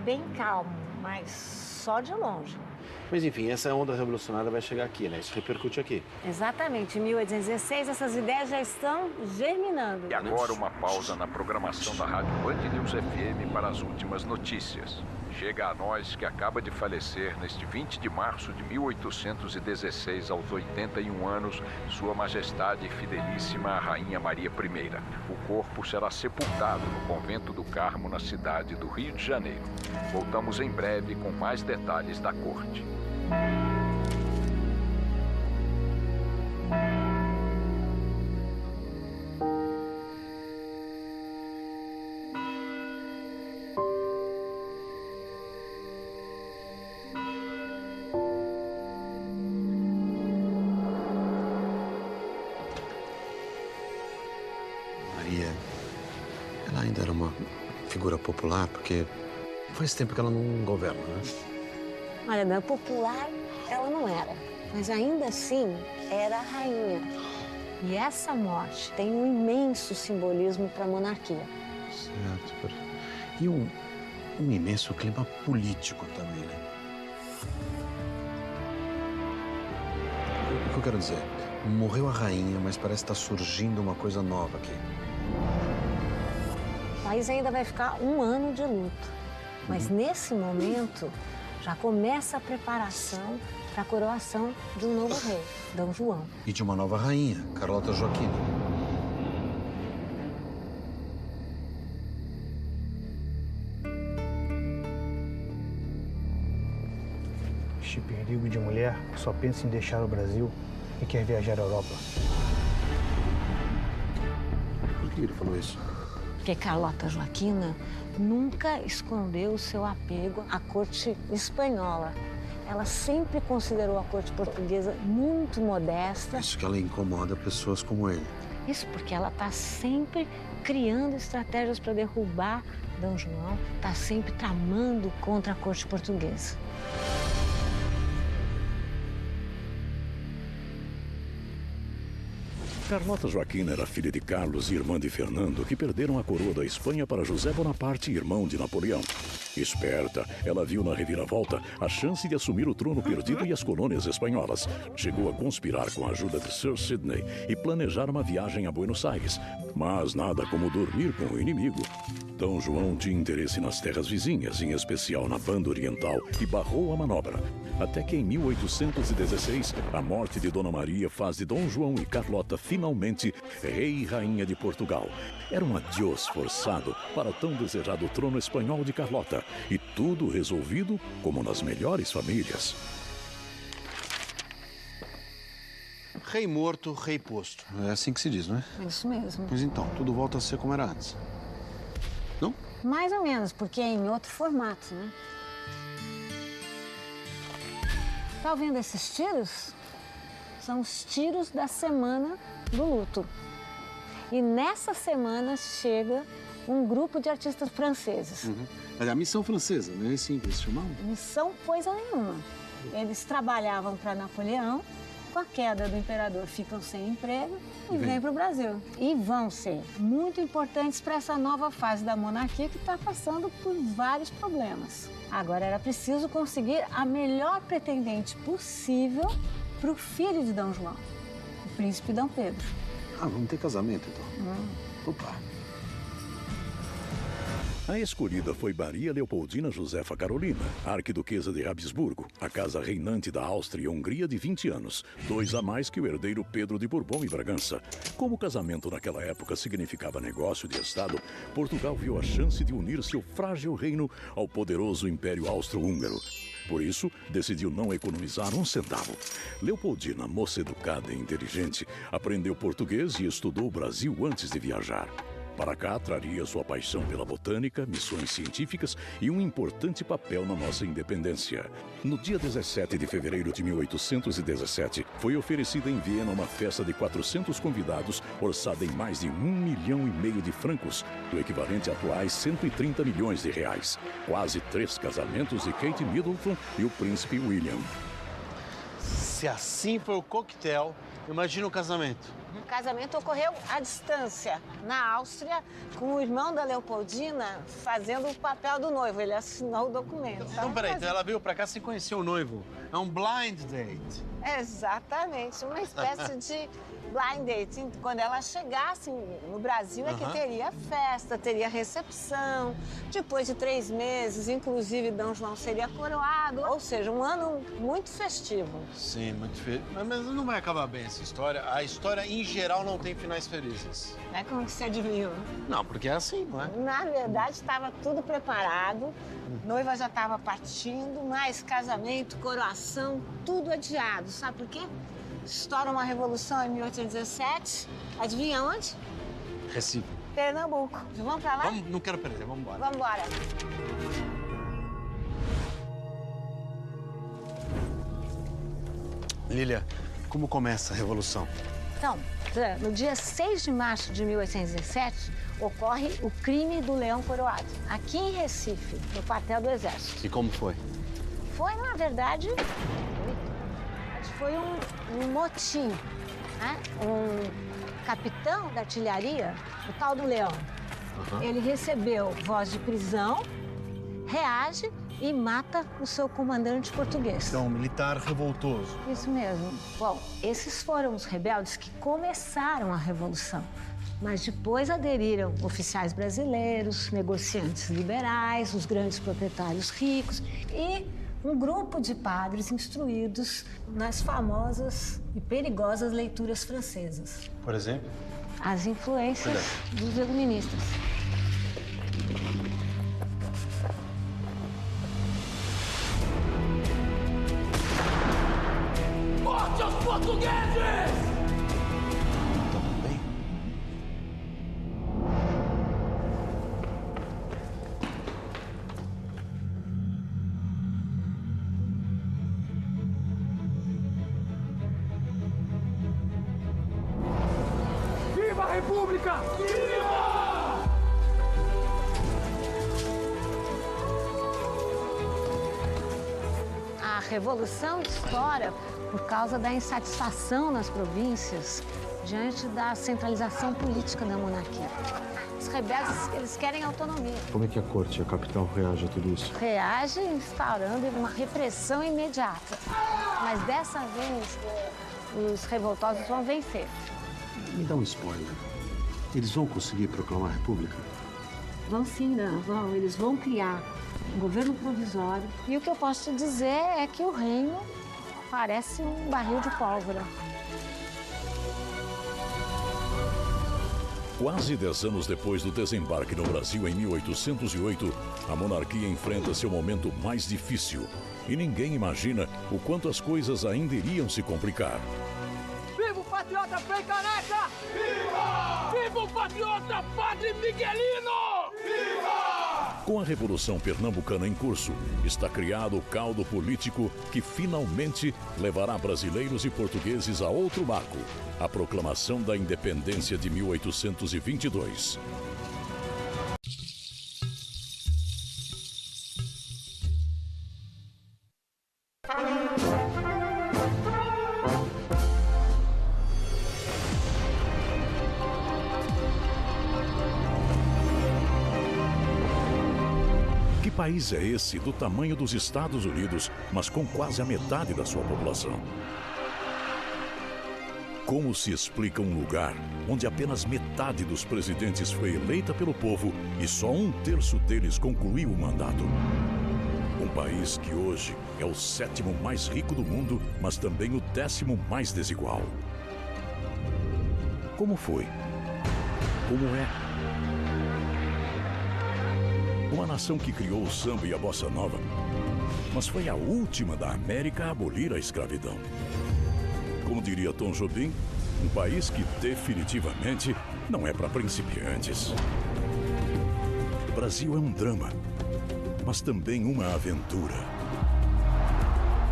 bem calmo, mas só de longe. Mas enfim, essa onda revolucionária vai chegar aqui, né? Isso repercute aqui. Exatamente. Em 1816, essas ideias já estão germinando. E agora uma pausa na programação da Rádio Band News FM para as últimas notícias. Chega a nós que acaba de falecer neste 20 de março de 1816, aos 81 anos, Sua Majestade Fidelíssima a Rainha Maria I. O corpo será sepultado no Convento do Carmo, na cidade do Rio de Janeiro. Voltamos em breve com mais detalhes da corte. Maria, ela ainda era uma figura popular, porque faz tempo que ela não governa, né? Olha, da popular ela não era, mas ainda assim era a rainha. E essa morte tem um imenso simbolismo para a monarquia. Certo. E um imenso clima político também, né? O que eu quero dizer? Morreu a rainha, mas parece que está surgindo uma coisa nova aqui. O país ainda vai ficar um ano de luto. Mas nesse momento já começa a preparação para a coroação de um novo rei, Dom João. E de uma nova rainha, Carlota Joaquina. Este perigo de mulher só pensa em deixar o Brasil e quer viajar à Europa. Por que ele falou isso? Porque Carlota Joaquina nunca escondeu o seu apego à corte espanhola. Ela sempre considerou a corte portuguesa muito modesta. Isso que ela incomoda pessoas como ele. Isso porque ela está sempre criando estratégias para derrubar Dom João, está sempre tramando contra a corte portuguesa. Carlota Joaquina era filha de Carlos e irmã de Fernando, que perderam a coroa da Espanha para José Bonaparte, irmão de Napoleão. Esperta, ela viu na reviravolta a chance de assumir o trono perdido e as colônias espanholas. Chegou a conspirar com a ajuda de Sir Sidney e planejar uma viagem a Buenos Aires. Mas nada como dormir com o inimigo. Dom João tinha interesse nas terras vizinhas, em especial na Banda Oriental, e barrou a manobra. Até que em 1816, a morte de Dona Maria faz de Dom João e Carlota finalmente rei e rainha de Portugal. Era um adiós forçado para tão desejado trono espanhol de Carlota. E tudo resolvido como nas melhores famílias. Rei morto, rei posto. É assim que se diz, não é? É isso mesmo. Pois então, tudo volta a ser como era antes. Não? Mais ou menos, porque é em outro formato, né? Tá ouvindo esses tiros? São os tiros da semana do luto. E nessa semana chega um grupo de artistas franceses. Mas a missão francesa, não é assim que eles chamavam? Missão coisa nenhuma. Eles trabalhavam para Napoleão, com a queda do imperador ficam sem emprego e vêm para o Brasil. E vão ser muito importantes para essa nova fase da monarquia que está passando por vários problemas. Agora era preciso conseguir a melhor pretendente possível para o filho de Dom João, o príncipe Dom Pedro. Ah, vamos ter casamento então. Opa! A escolhida foi Maria Leopoldina Josefa Carolina, arquiduquesa de Habsburgo, a casa reinante da Áustria e Hungria de 20 anos, 2 a mais que o herdeiro Pedro de Bourbon e Bragança. Como o casamento naquela época significava negócio de Estado, Portugal viu a chance de unir seu frágil reino ao poderoso Império Austro-Húngaro. Por isso, decidiu não economizar um centavo. Leopoldina, moça educada e inteligente, aprendeu português e estudou o Brasil antes de viajar. Para cá, traria sua paixão pela botânica, missões científicas e um importante papel na nossa independência. No dia 17 de fevereiro de 1817, foi oferecida em Viena uma festa de 400 convidados, orçada em mais de 1,5 milhão de francos, o equivalente a atuais 130 milhões de reais. Quase 3 casamentos de Kate Middleton e o príncipe William. Se assim for o coquetel, imagina o casamento. O casamento ocorreu à distância, na Áustria, com o irmão da Leopoldina fazendo o papel do noivo. Ele assinou o documento. Então, peraí, então ela veio pra cá sem conhecer o noivo. É um blind date. Exatamente, uma espécie de blind date. Quando ela chegasse no Brasil é que teria festa, teria recepção. Depois de 3 meses, inclusive, D. João seria coroado. Ou seja, um ano muito festivo. Sim, muito feliz. Mas não vai acabar bem essa história. A história, em geral, não tem finais felizes. É como que você adivinhou? Não, porque é assim, não é? Na verdade, estava tudo preparado. Noiva já estava partindo, mas casamento, coroação, tudo adiado. Sabe por quê? Estoura uma revolução em 1817. Adivinha onde? Recife. Pernambuco. Vamos pra lá? Não quero perder, vamos embora. Vamos embora. Lília, como começa a revolução? Então, no dia 6 de março de 1817, ocorre o crime do Leão Coroado, aqui em Recife, no quartel do Exército. E como foi? Foi, na verdade, foi um motim, né? Um capitão da artilharia, o tal do Leão. Ele recebeu voz de prisão, reage e mata o seu comandante português. Então, um militar revoltoso. Isso mesmo. Bom, esses foram os rebeldes que começaram a Revolução. Mas depois aderiram oficiais brasileiros, negociantes liberais, os grandes proprietários ricos e um grupo de padres instruídos nas famosas e perigosas leituras francesas. Por exemplo? As influências dos iluministas. Morte aos portugueses! Viva a República! Viva! A Revolução estoura por causa da insatisfação nas províncias diante da centralização política da monarquia. Os rebeldes, eles querem autonomia. Como é que a corte e a capital reagem a tudo isso? Reage instaurando uma repressão imediata. Mas dessa vez, os revoltosos vão vencer. Me dá um spoiler. Eles vão conseguir proclamar a república? Vão sim, não, vão. Eles vão criar um governo provisório. E o que eu posso te dizer é que o reino parece um barril de pólvora. Quase 10 anos depois do desembarque no Brasil em 1808, a monarquia enfrenta seu momento mais difícil. E ninguém imagina o quanto as coisas ainda iriam se complicar. Viva o patriota Frei Caneca! Viva! Viva o patriota Padre Miguelino! Viva! Com a Revolução Pernambucana em curso, está criado o caldo político que finalmente levará brasileiros e portugueses a outro marco, a proclamação da independência de 1822. Que país é esse do tamanho dos Estados Unidos, mas com quase a metade da sua população? Como se explica um lugar onde apenas metade dos presidentes foi eleita pelo povo e só 1/3 deles concluiu o mandato? Um país que hoje é o 7º mais rico do mundo, mas também o 10º mais desigual. Como foi? Como é? Uma nação que criou o samba e a bossa nova, mas foi a última da América a abolir a escravidão. Como diria Tom Jobim, um país que definitivamente não é para principiantes. O Brasil é um drama, mas também uma aventura.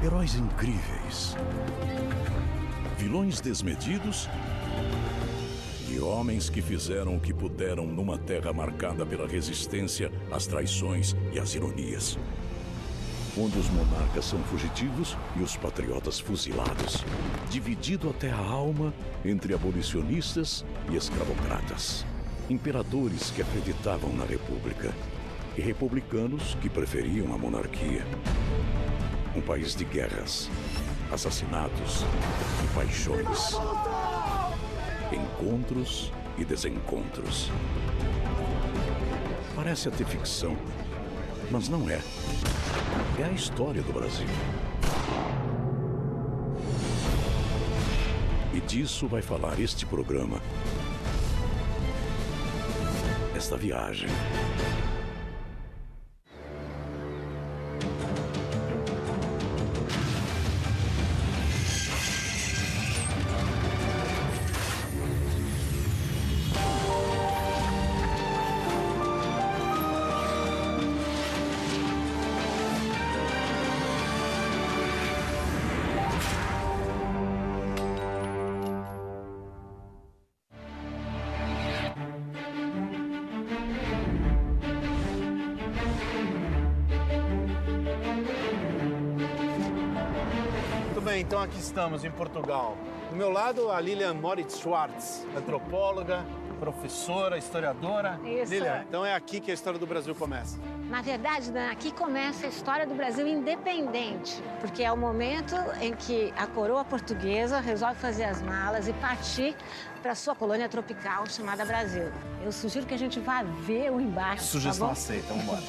Heróis incríveis, vilões desmedidos e homens que fizeram o que puderam numa terra marcada pela resistência, as traições e as ironias. onde os monarcas são fugitivos e os patriotas fuzilados, dividido até a alma entre abolicionistas e escravocratas, imperadores que acreditavam na república e republicanos que preferiam a monarquia. Um país de guerras, assassinatos e paixões, encontros e desencontros. Parece até ficção, mas não é. É a história do Brasil. E disso vai falar este programa. Esta viagem. Então aqui estamos em Portugal. Do meu lado, a Lilian Moritz Schwartz, antropóloga, professora, historiadora. Isso. Lilian, então é aqui que a história do Brasil começa. Na verdade, Dan, aqui começa a história do Brasil independente, porque é o momento em que a coroa portuguesa resolve fazer as malas e partir para sua colônia tropical chamada Brasil. Eu sugiro que a gente vá ver o embarque. Sugestão aceita, vamos embora.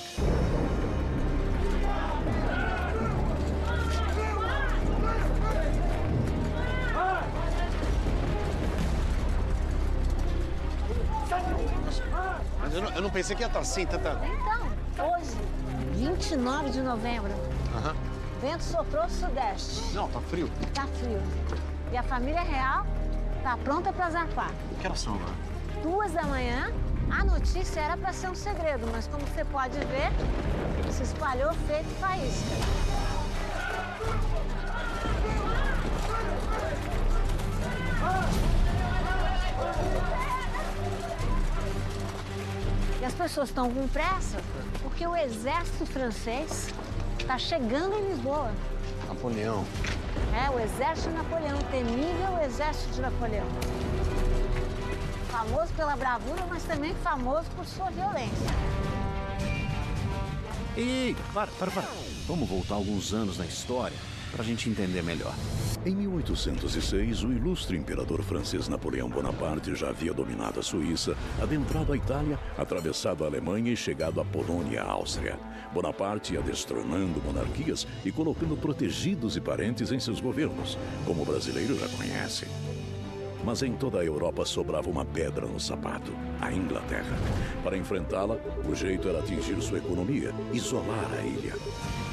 Mas eu não pensei que ia estar assim, tanta... Então, hoje, 29 de novembro, vento soprou do sudeste. Não, tá frio. Tá frio. E a família real tá pronta para zarpar. Que horas são agora? 2 da manhã, a notícia era para ser um segredo, mas como você pode ver, se espalhou feito faísca. E as pessoas estão com pressa porque o exército francês está chegando em Lisboa. Napoleão. É, o exército de Napoleão, o temível exército de Napoleão. Famoso pela bravura, mas também famoso por sua violência. Ei, para. Vamos voltar alguns anos na história para a gente entender melhor. Em 1806, o ilustre imperador francês Napoleão Bonaparte já havia dominado a Suíça, adentrado a Itália, atravessado a Alemanha e chegado à Polônia e à Áustria. Bonaparte ia destronando monarquias e colocando protegidos e parentes em seus governos, como o brasileiro já conhece. Mas em toda a Europa sobrava uma pedra no sapato, a Inglaterra. Para enfrentá-la, o jeito era atingir sua economia, isolar a ilha.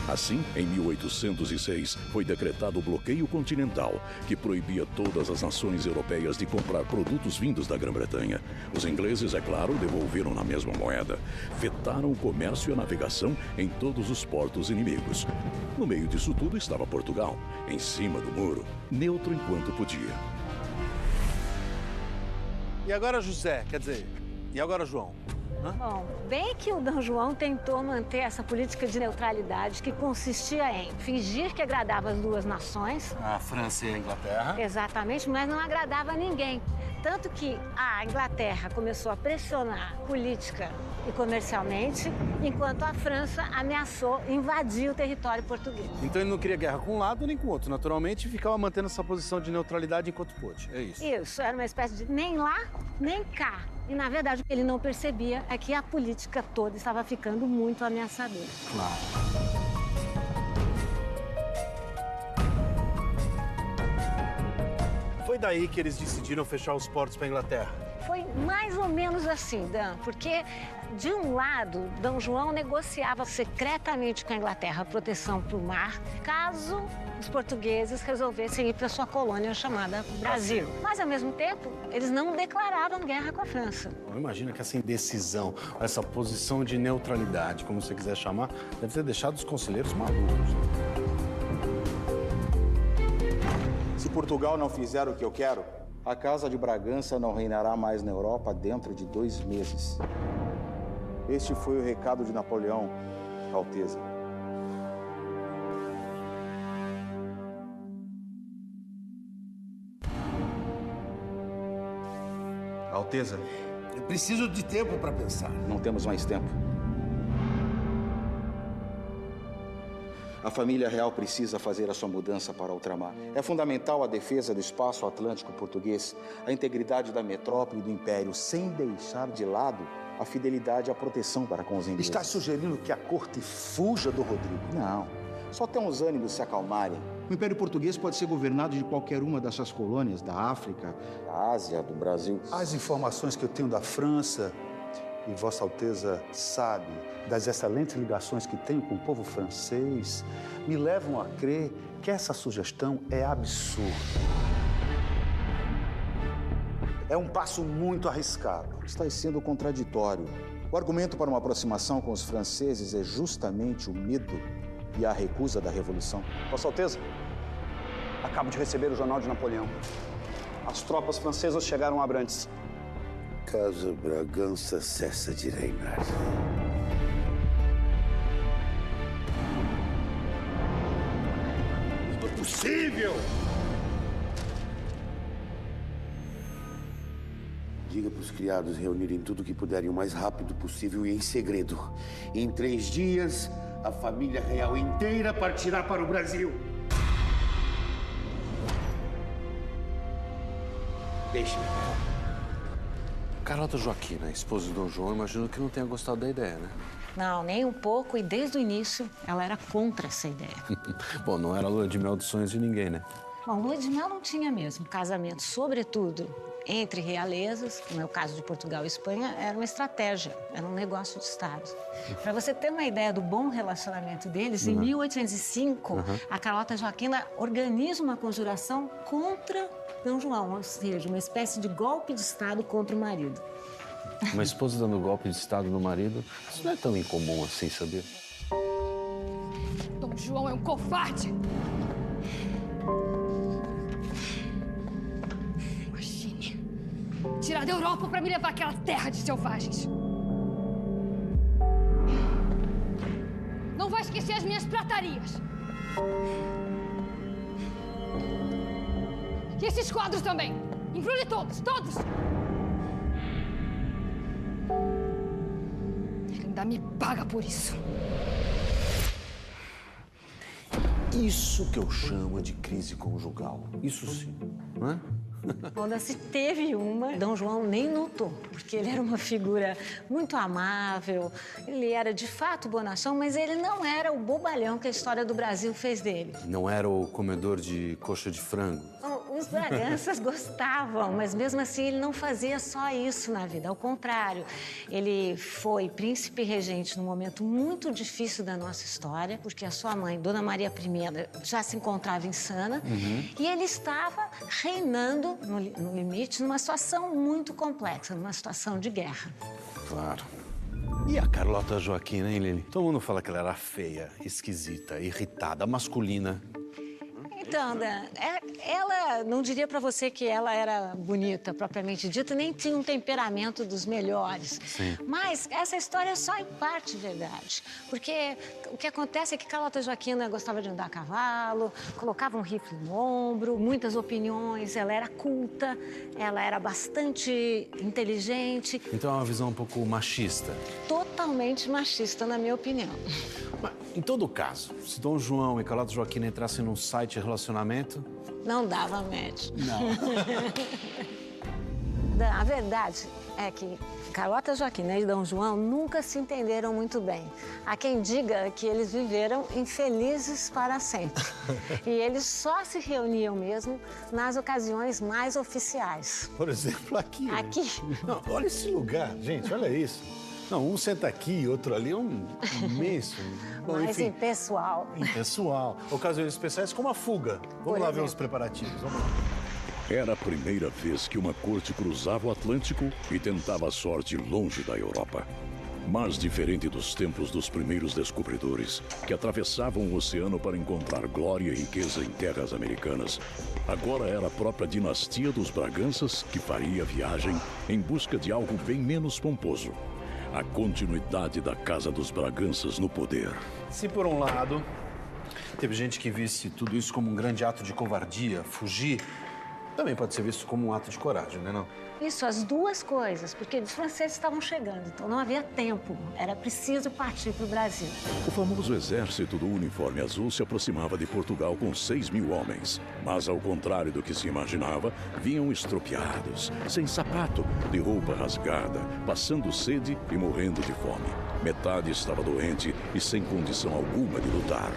Assim, em 1806, foi decretado o bloqueio continental, que proibia todas as nações europeias de comprar produtos vindos da Grã-Bretanha. Os ingleses, é claro, devolveram na mesma moeda. Vetaram o comércio e a navegação em todos os portos inimigos. No meio disso tudo estava Portugal, em cima do muro, neutro enquanto podia. E agora José, quer dizer, e agora João? Bom, bem que o Dom João tentou manter essa política de neutralidade que consistia em fingir que agradava as duas nações. A França e a Inglaterra. Exatamente, mas não agradava a ninguém. Tanto que a Inglaterra começou a pressionar política e comercialmente, enquanto a França ameaçou invadir o território português. Então ele não queria guerra com um lado nem com o outro, naturalmente, e ficava mantendo essa posição de neutralidade enquanto pôde. É isso. Isso, era uma espécie de nem lá, nem cá. E, na verdade, o que ele não percebia é que a política toda estava ficando muito ameaçadora. Claro. Foi daí que eles decidiram fechar os portos para a Inglaterra? Foi mais ou menos assim, Dan, porque, de um lado, Dom João negociava secretamente com a Inglaterra a proteção para o mar, caso os portugueses resolvessem ir para sua colônia chamada Brasil. Mas, ao mesmo tempo, eles não declaravam guerra com a França. Imagina que essa indecisão, essa posição de neutralidade, como você quiser chamar, deve ter deixado os conselheiros malucos. Se Portugal não fizer o que eu quero, a Casa de Bragança não reinará mais na Europa dentro de 2 meses. Este foi o recado de Napoleão, Alteza. Alteza? Eu preciso de tempo para pensar. Não temos mais tempo. A família real precisa fazer a sua mudança para ultramar. É fundamental a defesa do espaço atlântico português, a integridade da metrópole e do império, sem deixar de lado a fidelidade e a proteção para com os ingleses. Está sugerindo que a corte fuja do Rodrigo? Não. Só tem os ânimos se acalmarem. O Império Português pode ser governado de qualquer uma dessas colônias, da África, da Ásia, do Brasil. As informações que eu tenho da França, e Vossa Alteza sabe das excelentes ligações que tenho com o povo francês, me levam a crer que essa sugestão é absurda. É um passo muito arriscado. Está sendo contraditório. O argumento para uma aproximação com os franceses é justamente o medo e a recusa da Revolução. Vossa Alteza, acabo de receber o jornal de Napoleão. As tropas francesas chegaram a Abrantes. Casa Bragança cessa de reinar. Não é possível! Diga para os criados reunirem tudo o que puderem o mais rápido possível e em segredo. Em 3 dias, a família real inteira partirá para o Brasil. Deixe-me. Carlota Joaquina, esposa de Dom João, imagino que não tenha gostado da ideia, né? Não, nem um pouco. E desde o início, ela era contra essa ideia. Bom, não era a lua de mel dos sonhos de ninguém, né? Bom, lua de mel não tinha mesmo. Casamento, sobretudo, entre realezas, no meu caso de Portugal e Espanha, era uma estratégia, era um negócio de Estado. Para você ter uma ideia do bom relacionamento deles, em 1805, a Carlota Joaquina organiza uma conjuração contra Dom João, ou seja, uma espécie de golpe de Estado contra o marido. Uma esposa dando golpe de Estado no marido, isso não é tão incomum assim, sabia? Dom João é um covarde! Imagine, tirar da Europa para me levar àquela terra de selvagens. Não vai esquecer as minhas pratarias. E esses quadros também. Embrulhe todos, todos! Ele ainda me paga por isso. Isso que eu chamo de crise conjugal. Isso sim, não é? Quando se teve uma, Dom João nem notou, porque ele era uma figura muito amável, ele era de fato bonachão, mas ele não era o bobalhão que a história do Brasil fez dele. Não era o comedor de coxa de frango. Os Braganças gostavam, mas mesmo assim ele não fazia só isso na vida. Ao contrário, ele foi príncipe regente num momento muito difícil da nossa história, porque a sua mãe, Dona Maria I, já se encontrava insana, e ele estava reinando, no limite, numa situação muito complexa, numa situação de guerra. Claro. E a Carlota Joaquina, hein, Lili? Todo mundo fala que ela era feia, esquisita, irritada, masculina. Então, Dan, ela não diria pra você que ela era bonita, propriamente dita, nem tinha um temperamento dos melhores. Sim. Mas essa história é só em parte verdade. Porque o que acontece é que Carlota Joaquina gostava de andar a cavalo, colocava um rifle no ombro, muitas opiniões, ela era culta, ela era bastante inteligente. Então é uma visão um pouco machista. Totalmente machista, na minha opinião. Mas, em todo caso, se Dom João e Carlota Joaquina entrassem num site de relacionamento... Não dava match. Não. A verdade é que Carlota Joaquina e Dom João nunca se entenderam muito bem. Há quem diga que eles viveram infelizes para sempre. E eles só se reuniam mesmo nas ocasiões mais oficiais. Por exemplo, aqui. Aqui. Não, olha esse lugar, gente, olha isso. Não, um senta aqui, outro ali, é um imenso. Bom, mais enfim, impessoal. Impessoal. Ocasiões especiais como a fuga. Vamos lá ver os preparativos, vamos lá. Era a primeira vez que uma corte cruzava o Atlântico e tentava a sorte longe da Europa. Mas diferente dos tempos dos primeiros descobridores, que atravessavam o oceano para encontrar glória e riqueza em terras americanas, agora era a própria dinastia dos Braganças que faria a viagem em busca de algo bem menos pomposo. A continuidade da Casa dos Braganças no poder. Se por um lado, teve gente que visse tudo isso como um grande ato de covardia, fugir, Também pode ser visto como um ato de coragem, né, não? Isso, as duas coisas, porque os franceses estavam chegando, então não havia tempo, era preciso partir para o Brasil. O famoso exército do uniforme azul se aproximava de Portugal com 6.000 homens. Mas, ao contrário do que se imaginava, vinham estropiados, sem sapato, de roupa rasgada, passando sede e morrendo de fome. Metade estava doente e sem condição alguma de lutar.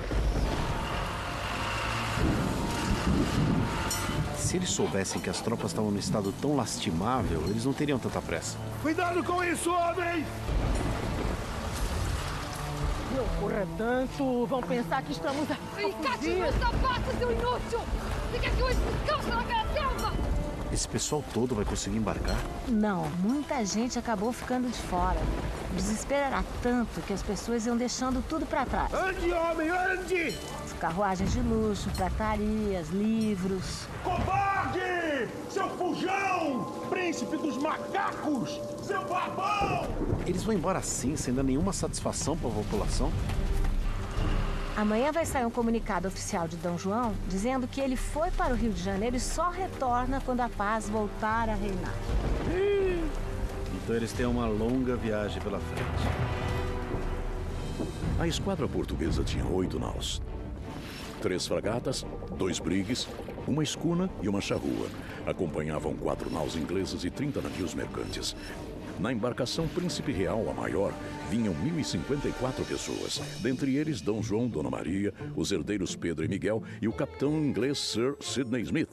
Se eles soubessem que as tropas estavam num estado tão lastimável, eles não teriam tanta pressa. Cuidado com isso, homem! Não corra tanto, vão pensar que estamos a Encate meus sapatos, seu inútil! Você quer que eu descalço naquela selva? Esse pessoal todo vai conseguir embarcar? Não, muita gente acabou ficando de fora. O desespero era tanto que as pessoas iam deixando tudo para trás. Ande, homem, ande! Carruagens de luxo, pratarias, livros. Covarde! Seu fujão! Príncipe dos macacos! Seu babão! Eles vão embora assim, sem dar nenhuma satisfação para a população? Amanhã vai sair um comunicado oficial de D. João dizendo que ele foi para o Rio de Janeiro e só retorna quando a paz voltar a reinar. Então eles têm uma longa viagem pela frente. A esquadra portuguesa tinha 8 naus. 3 fragatas, 2 brigues, uma escuna e uma charrua. Acompanhavam 4 naus inglesas e 30 navios mercantes. Na embarcação Príncipe Real, a maior, vinham 1.054 pessoas. Dentre eles, D. João, Dona Maria, os herdeiros Pedro e Miguel e o capitão inglês Sir Sidney Smith.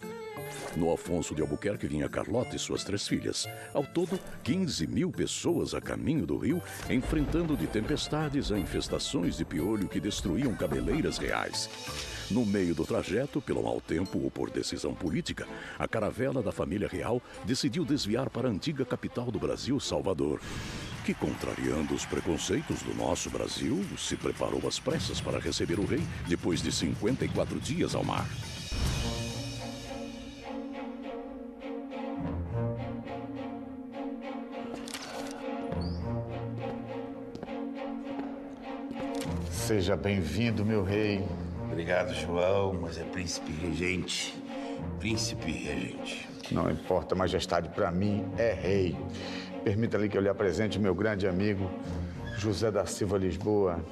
No Afonso de Albuquerque vinha Carlota e suas 3 filhas. Ao todo, 15.000 pessoas a caminho do rio, enfrentando de tempestades a infestações de piolho que destruíam cabeleiras reais. No meio do trajeto, pelo mau tempo ou por decisão política, a caravela da família real decidiu desviar para a antiga capital do Brasil, Salvador, que, contrariando os preconceitos do nosso Brasil, se preparou às pressas para receber o rei depois de 54 dias ao mar. Seja bem-vindo, meu rei. Obrigado, João, mas é príncipe regente. Príncipe regente. Não importa, majestade, para mim é rei. Permita-lhe que eu lhe apresente meu grande amigo, José da Silva Lisboa.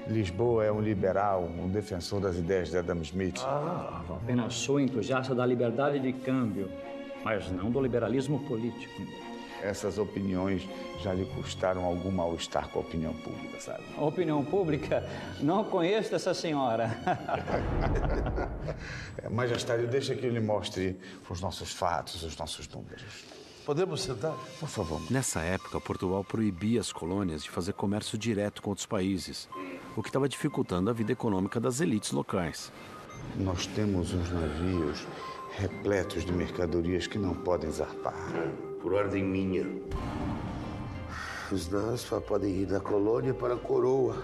Lisboa é um liberal, um defensor das ideias de Adam Smith. Apenas sou entusiasta da liberdade de câmbio, mas não do liberalismo político. Essas opiniões já lhe custaram algum mal-estar com a opinião pública, sabe? A opinião pública? Não conheço essa senhora. Majestade, deixa que eu lhe mostre os nossos fatos, os nossos números. Podemos sentar? Por favor. Nessa época, Portugal proibia as colônias de fazer comércio direto com outros países, o que estava dificultando a vida econômica das elites locais. Nós temos uns navios repletos de mercadorias que não podem zarpar. Por ordem minha. Os naus só podem ir da colônia para a coroa.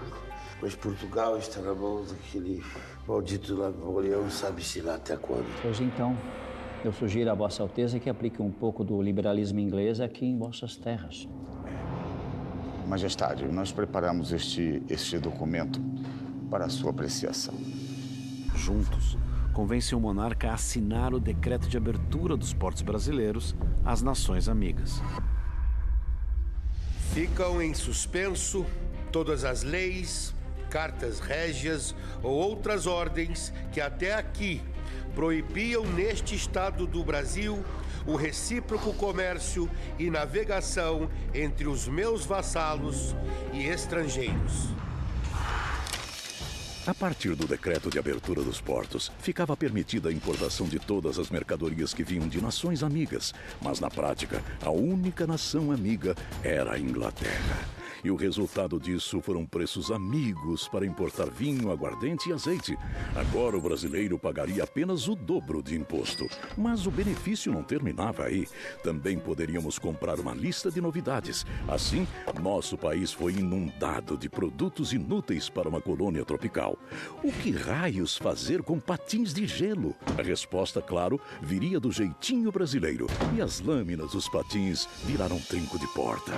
Mas Portugal está na mão daquele maldito Napoleão, sabe-se lá até quando. Pois então, eu sugiro a Vossa Alteza que aplique um pouco do liberalismo inglês aqui em vossas terras. Majestade, nós preparamos este documento para a sua apreciação. Juntos, convencem o monarca a assinar o decreto de abertura dos portos brasileiros às nações amigas. Ficam em suspenso todas as leis, cartas régias ou outras ordens que até aqui proibiam neste estado do Brasil o recíproco comércio e navegação entre os meus vassalos e estrangeiros. A partir do decreto de abertura dos portos, ficava permitida a importação de todas as mercadorias que vinham de nações amigas, mas na prática, a única nação amiga era a Inglaterra. E o resultado disso foram preços amigos para importar vinho, aguardente e azeite. Agora o brasileiro pagaria apenas o dobro de imposto. Mas o benefício não terminava aí. Também poderíamos comprar uma lista de novidades. Assim, nosso país foi inundado de produtos inúteis para uma colônia tropical. O que raios fazer com patins de gelo? A resposta, claro, viria do jeitinho brasileiro. E as lâminas dos patins viraram trinco de porta.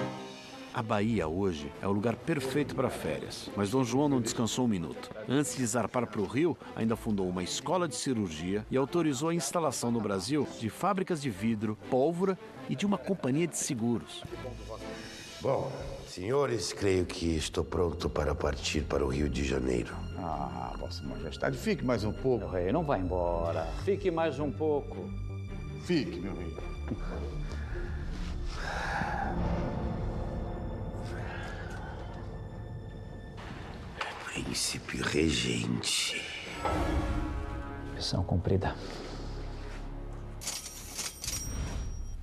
A Bahia hoje é o lugar perfeito para férias, mas Dom João não descansou um minuto. Antes de zarpar para o Rio, ainda fundou uma escola de cirurgia e autorizou a instalação no Brasil de fábricas de vidro, pólvora e de uma companhia de seguros. Bom, senhores, creio que estou pronto para partir para o Rio de Janeiro. Ah, Vossa Majestade, fique mais um pouco. Meu rei, não vá embora. Fique mais um pouco. Fique, meu rei. Príncipe regente. Missão cumprida.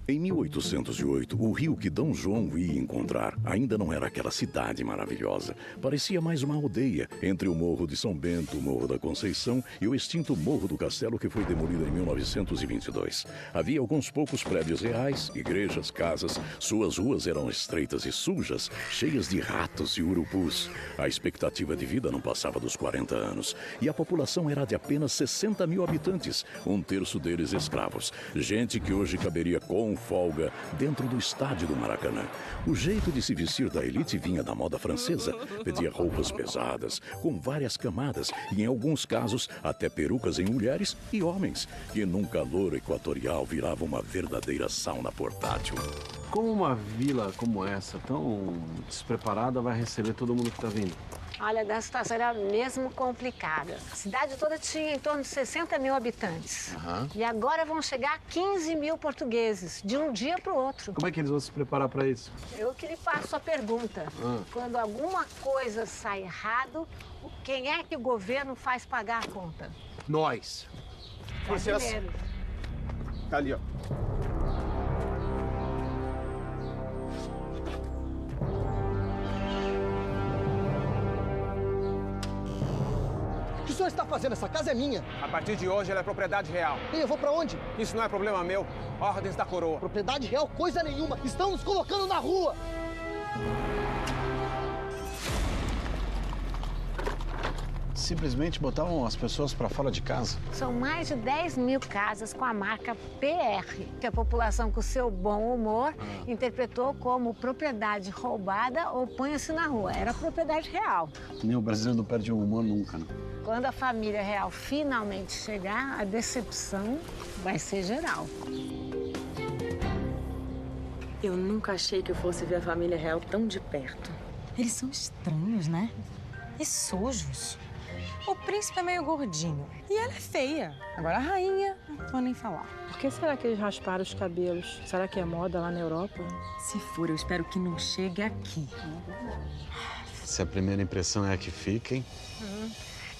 Em 1808, o rio que Dom João ia encontrar ainda não era aquela cidade maravilhosa. Parecia mais uma aldeia entre o Morro de São Bento, o Morro da Conceição e o extinto Morro do Castelo, que foi demolido em 1922. Havia alguns poucos prédios reais, igrejas, casas. Suas ruas eram estreitas e sujas, cheias de ratos e urupus. A expectativa de vida não passava dos 40 anos. E a população era de apenas 60 mil habitantes, um terço deles escravos. Gente que hoje caberia com folga dentro do estádio do Maracanã. O jeito de se vestir da elite vinha da moda francesa. Pedia roupas pesadas, com várias camadas e, em alguns casos, até perucas em mulheres e homens, que num calor equatorial virava uma verdadeira sauna portátil. Como uma vila como essa, tão despreparada, vai receber todo mundo que está vindo? Olha, a situação era mesmo complicada. A cidade toda tinha em torno de 60 mil habitantes. E agora vão chegar 15 mil portugueses, de um dia para o outro. Como é que eles vão se preparar para isso? Eu que lhe faço a pergunta. Quando alguma coisa sai errado, quem é que o governo faz pagar a conta? Nós. Brasileiros. Tá ali, ó. O que o senhor está fazendo? Essa casa é minha. A partir de hoje, ela é propriedade real. E eu vou pra onde? Isso não é problema meu. Ordens da coroa. Propriedade real, coisa nenhuma. Estão nos colocando na rua. Simplesmente botavam as pessoas para fora de casa. São mais de 10 mil casas com a marca PR, que a população, com seu bom humor, interpretou como propriedade roubada ou põe-se na rua. Era propriedade real. Nem o brasileiro não perde o humor nunca, né? Quando a família real finalmente chegar, a decepção vai ser geral. Eu nunca achei que eu fosse ver a família real tão de perto. Eles são estranhos, né? E sujos. O príncipe é meio gordinho e ela é feia. Agora a rainha, não vou nem falar. Por que será que eles rasparam os cabelos? Será que é moda lá na Europa? Se for, eu espero que não chegue aqui. Se a primeira impressão é a que fica, hein?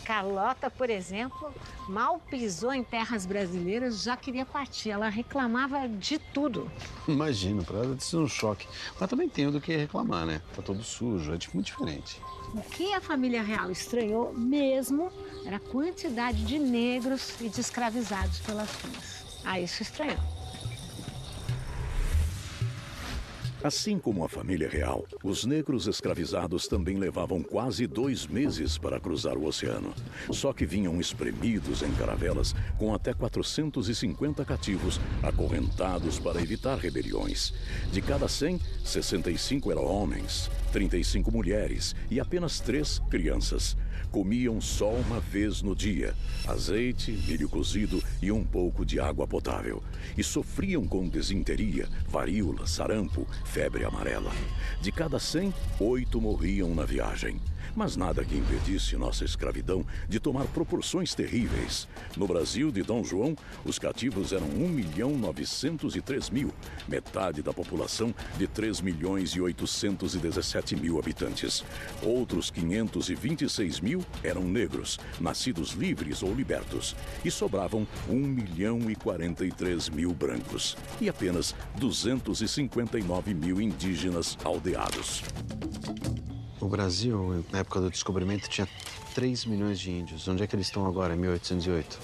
Carlota, por exemplo, mal pisou em terras brasileiras, já queria partir. Ela reclamava de tudo. Imagino, para ela isso é um choque. Mas também tem do que reclamar, né? Tá todo sujo, é muito diferente. O que a família real estranhou mesmo era a quantidade de negros e de escravizados pelas ruas. Isso estranhou. Assim como a família real, os negros escravizados também levavam quase 2 meses para cruzar o oceano. Só que vinham espremidos em caravelas com até 450 cativos acorrentados para evitar rebeliões. De cada 100, 65 eram homens, 35 mulheres e apenas 3 crianças. Comiam só uma vez no dia, azeite, milho cozido e um pouco de água potável. E sofriam com desinteria, varíola, sarampo, febre amarela. De cada 100, 8 morriam na viagem. Mas nada que impedisse nossa escravidão de tomar proporções terríveis. No Brasil de Dom João, os cativos eram 1.903.000, metade da população de 3.817.000 habitantes. Outros 526.000 eram negros, nascidos livres ou libertos. E sobravam 1.043.000 brancos. E apenas 259.000 indígenas aldeados. O Brasil, na época do descobrimento, tinha 3 milhões de índios. Onde é que eles estão agora, em 1808?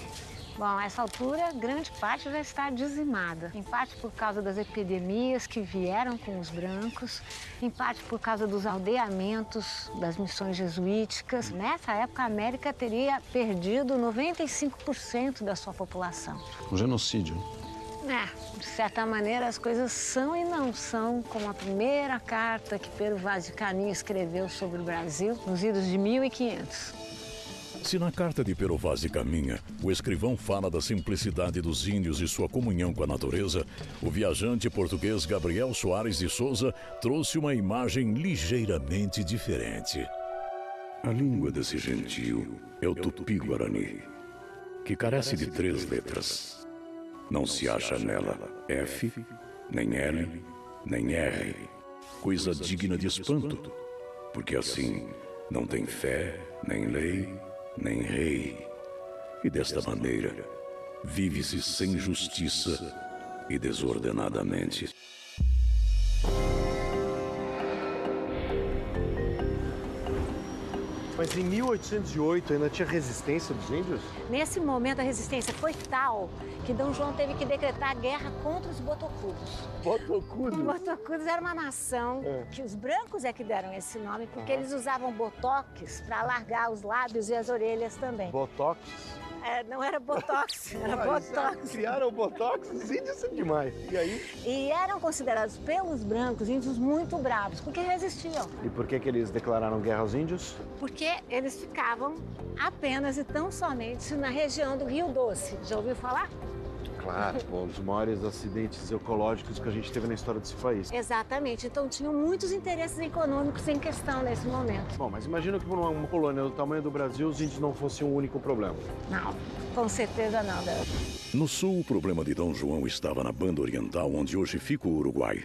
Bom, a essa altura, grande parte já está dizimada. Em parte por causa das epidemias que vieram com os brancos, em parte por causa dos aldeamentos das missões jesuíticas. Nessa época, a América teria perdido 95% da sua população. Um genocídio. De certa maneira, as coisas são e não são como a primeira carta que Pero Vaz de Caminha escreveu sobre o Brasil nos idos de 1500. Se na carta de Pero Vaz de Caminha, o escrivão fala da simplicidade dos índios e sua comunhão com a natureza, o viajante português Gabriel Soares de Souza trouxe uma imagem ligeiramente diferente. A língua desse gentio é o tupi-guarani, que carece de 3 letras. Não se acha nela F, nem L, nem R, coisa digna de espanto, porque assim não tem fé, nem lei, nem rei. E desta maneira, vive-se sem justiça e desordenadamente. Mas em 1808 ainda tinha resistência dos índios? Nesse momento, a resistência foi tal que D. João teve que decretar guerra contra os botocudos. Botocudos? Botocudos era uma nação que os brancos é que deram esse nome porque eles usavam botox para alargar os lábios e as orelhas também. Botox? Não era botox, era botox. Criaram botox? Os índios são demais. E aí? E eram considerados pelos brancos índios muito bravos, porque resistiam. E por que eles declararam guerra aos índios? Porque eles ficavam apenas e tão somente na região do Rio Doce. Já ouviu falar? Claro, um dos maiores acidentes ecológicos que a gente teve na história desse país. Exatamente, então tinham muitos interesses econômicos em questão nesse momento. Bom, mas imagina que por uma colônia do tamanho do Brasil, os índios não fossem o único problema. Não, com certeza não, Del. No sul, o problema de D. João estava na banda oriental, onde hoje fica o Uruguai.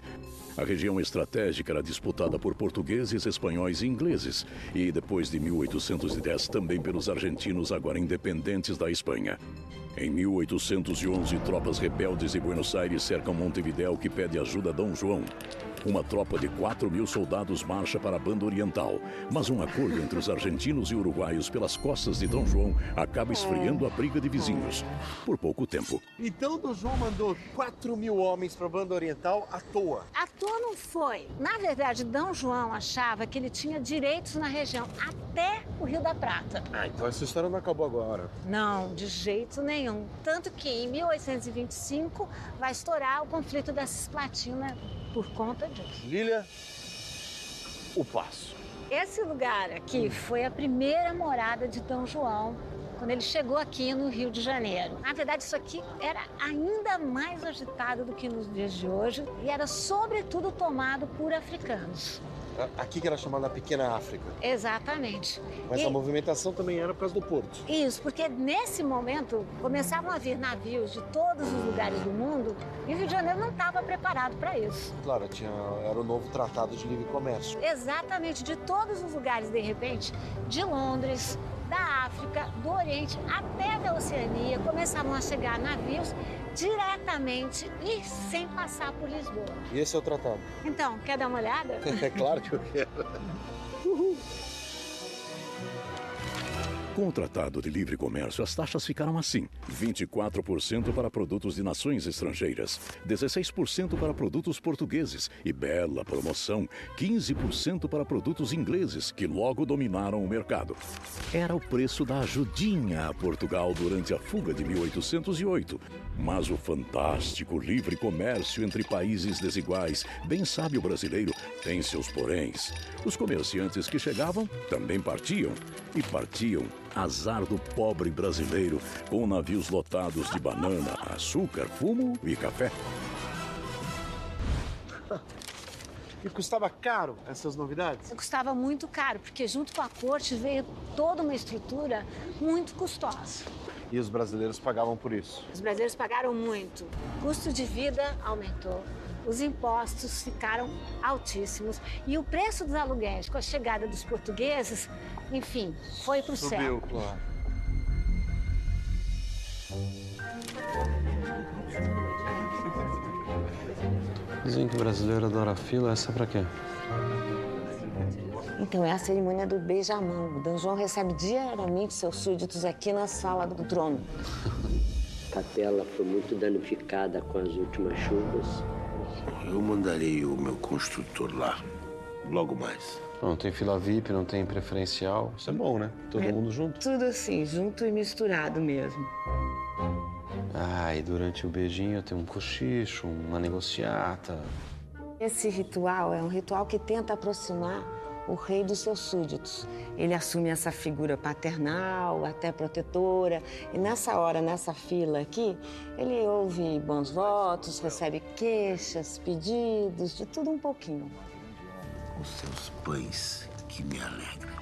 A região estratégica era disputada por portugueses, espanhóis e ingleses, e depois de 1810 também pelos argentinos, agora independentes da Espanha. Em 1811, tropas rebeldes de Buenos Aires cercam Montevidéu, que pede ajuda a D. João. Uma tropa de 4.000 soldados marcha para a banda oriental, mas um acordo entre os argentinos e uruguaios pelas costas de D. João acaba esfriando a briga de vizinhos, por pouco tempo. Então D. João mandou 4.000 homens para a banda oriental à toa? À toa não foi. Na verdade, D. João achava que ele tinha direitos na região, até o Rio da Prata. Então essa história não acabou agora. Não, de jeito nenhum. Tanto que em 1825 vai estourar o conflito da Cisplatina por conta disso. Lília, o Passo. Esse lugar aqui foi a primeira morada de D. João, quando ele chegou aqui no Rio de Janeiro. Na verdade, isso aqui era ainda mais agitado do que nos dias de hoje e era, sobretudo, tomado por africanos. Aqui que era chamada Pequena África. Exatamente. Mas a movimentação também era por causa do porto. Isso, porque nesse momento começavam a vir navios de todos os lugares do mundo e o Rio de Janeiro não estava preparado para isso. Claro, era o novo Tratado de Livre Comércio. Exatamente, de todos os lugares, de repente, de Londres, da África, do Oriente, até da Oceania, começavam a chegar navios diretamente e sem passar por Lisboa. E esse é o tratado? Então, quer dar uma olhada? É claro que eu quero. Uhul. Com o Tratado de Livre Comércio, as taxas ficaram assim: 24% para produtos de nações estrangeiras, 16% para produtos portugueses e, bela promoção, 15% para produtos ingleses, que logo dominaram o mercado. Era o preço da ajudinha a Portugal durante a fuga de 1808. Mas o fantástico livre comércio entre países desiguais, bem sabe o brasileiro, tem seus poréns. Os comerciantes que chegavam também partiam. E partiam, azar do pobre brasileiro, com navios lotados de banana, açúcar, fumo e café. E custava caro essas novidades? Custava muito caro, porque junto com a corte veio toda uma estrutura muito custosa. E os brasileiros pagavam por isso? Os brasileiros pagaram muito. O custo de vida aumentou. Os impostos ficaram altíssimos. E o preço dos aluguéis, com a chegada dos portugueses, enfim, foi pro céu. Subiu, claro. Dizem que o brasileiro adora fila, essa é pra quê? Então, é a cerimônia do beijamão. O D. João recebe diariamente seus súditos aqui na sala do trono. A capela foi muito danificada com as últimas chuvas. Eu mandarei o meu construtor lá, logo mais. Não tem fila VIP, não tem preferencial. Isso é bom, né? Todo mundo junto. Tudo assim, junto e misturado mesmo. Ah, e durante o beijinho tem um cochicho, uma negociata. Esse ritual é um ritual que tenta aproximar o rei dos seus súditos. Ele assume essa figura paternal, até protetora. E nessa hora, nessa fila aqui, ele ouve bons votos, recebe queixas, pedidos, de tudo um pouquinho. Os seus pães que me alegram.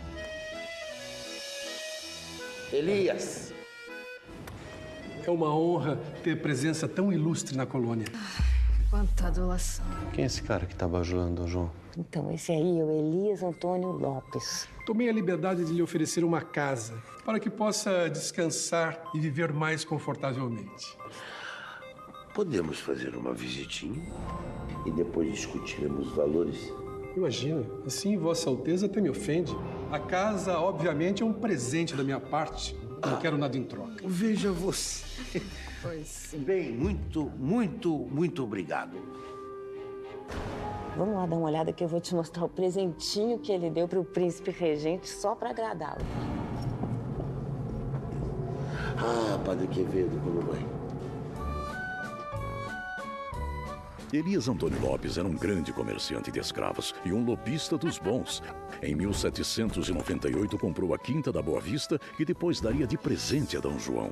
Elias! É uma honra ter presença tão ilustre na colônia. Quanta adulação. Quem é esse cara que tá bajulando, Dom João? Então, esse aí é o Elias Antônio Lopes. Tomei a liberdade de lhe oferecer uma casa para que possa descansar e viver mais confortavelmente. Podemos fazer uma visitinha e depois discutiremos os valores? Imagina, assim Vossa Alteza até me ofende. A casa, obviamente, é um presente da minha parte. Não quero nada em troca. Veja você. Pois sim. Bem, muito obrigado. Vamos lá dar uma olhada que eu vou te mostrar o presentinho que ele deu para o príncipe regente só para agradá-lo. Ah, Padre Quevedo, como vai? Elias Antônio Lopes era um grande comerciante de escravos e um lobista dos bons. Em 1798, comprou a Quinta da Boa Vista, que depois daria de presente a Dom João.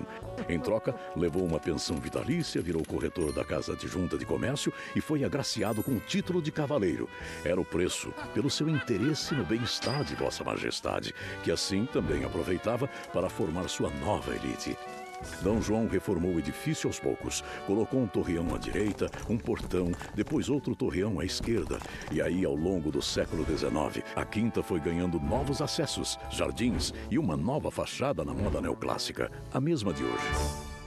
Em troca, levou uma pensão vitalícia, virou corretor da Casa Adjunta de Comércio e foi agraciado com o título de cavaleiro. Era o preço pelo seu interesse no bem-estar de Vossa Majestade, que assim também aproveitava para formar sua nova elite. Dom João reformou o edifício aos poucos. Colocou um torreão à direita, um portão, depois outro torreão à esquerda. E aí, ao longo do século XIX, a quinta foi ganhando novos acessos, jardins e uma nova fachada na moda neoclássica, a mesma de hoje.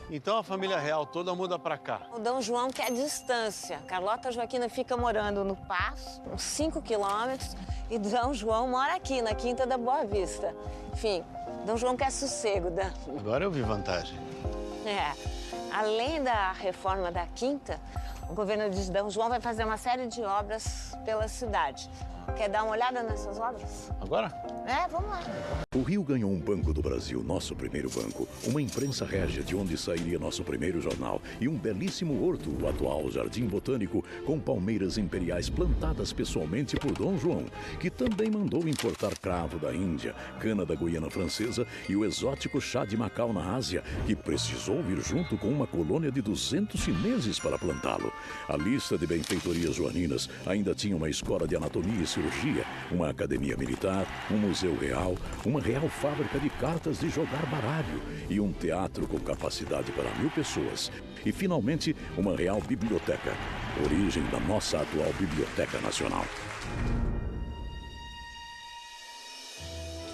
Então a família real toda muda pra cá. O Dom João quer distância. Carlota Joaquina fica morando no Paço, uns 5 quilômetros, e Dom João mora aqui, na Quinta da Boa Vista. Enfim, Dom João quer sossego, Dan. Agora eu vi vantagem. Além da reforma da Quinta, o governo de Dom João vai fazer uma série de obras pela cidade. Quer dar uma olhada nessas obras? Agora? Vamos lá. O Rio ganhou um Banco do Brasil, nosso primeiro banco, uma imprensa régia de onde sairia nosso primeiro jornal e um belíssimo horto, o atual Jardim Botânico, com palmeiras imperiais plantadas pessoalmente por Dom João, que também mandou importar cravo da Índia, cana da Guiana Francesa e o exótico chá de Macau na Ásia, que precisou vir junto com uma colônia de 200 chineses para plantá-lo. A lista de benfeitorias joaninas ainda tinha uma escola de anatomia e cirurgia, uma academia militar, um museu real, uma real fábrica de cartas de jogar baralho e um teatro com capacidade para 1000 pessoas. E, finalmente, uma real biblioteca, origem da nossa atual Biblioteca Nacional.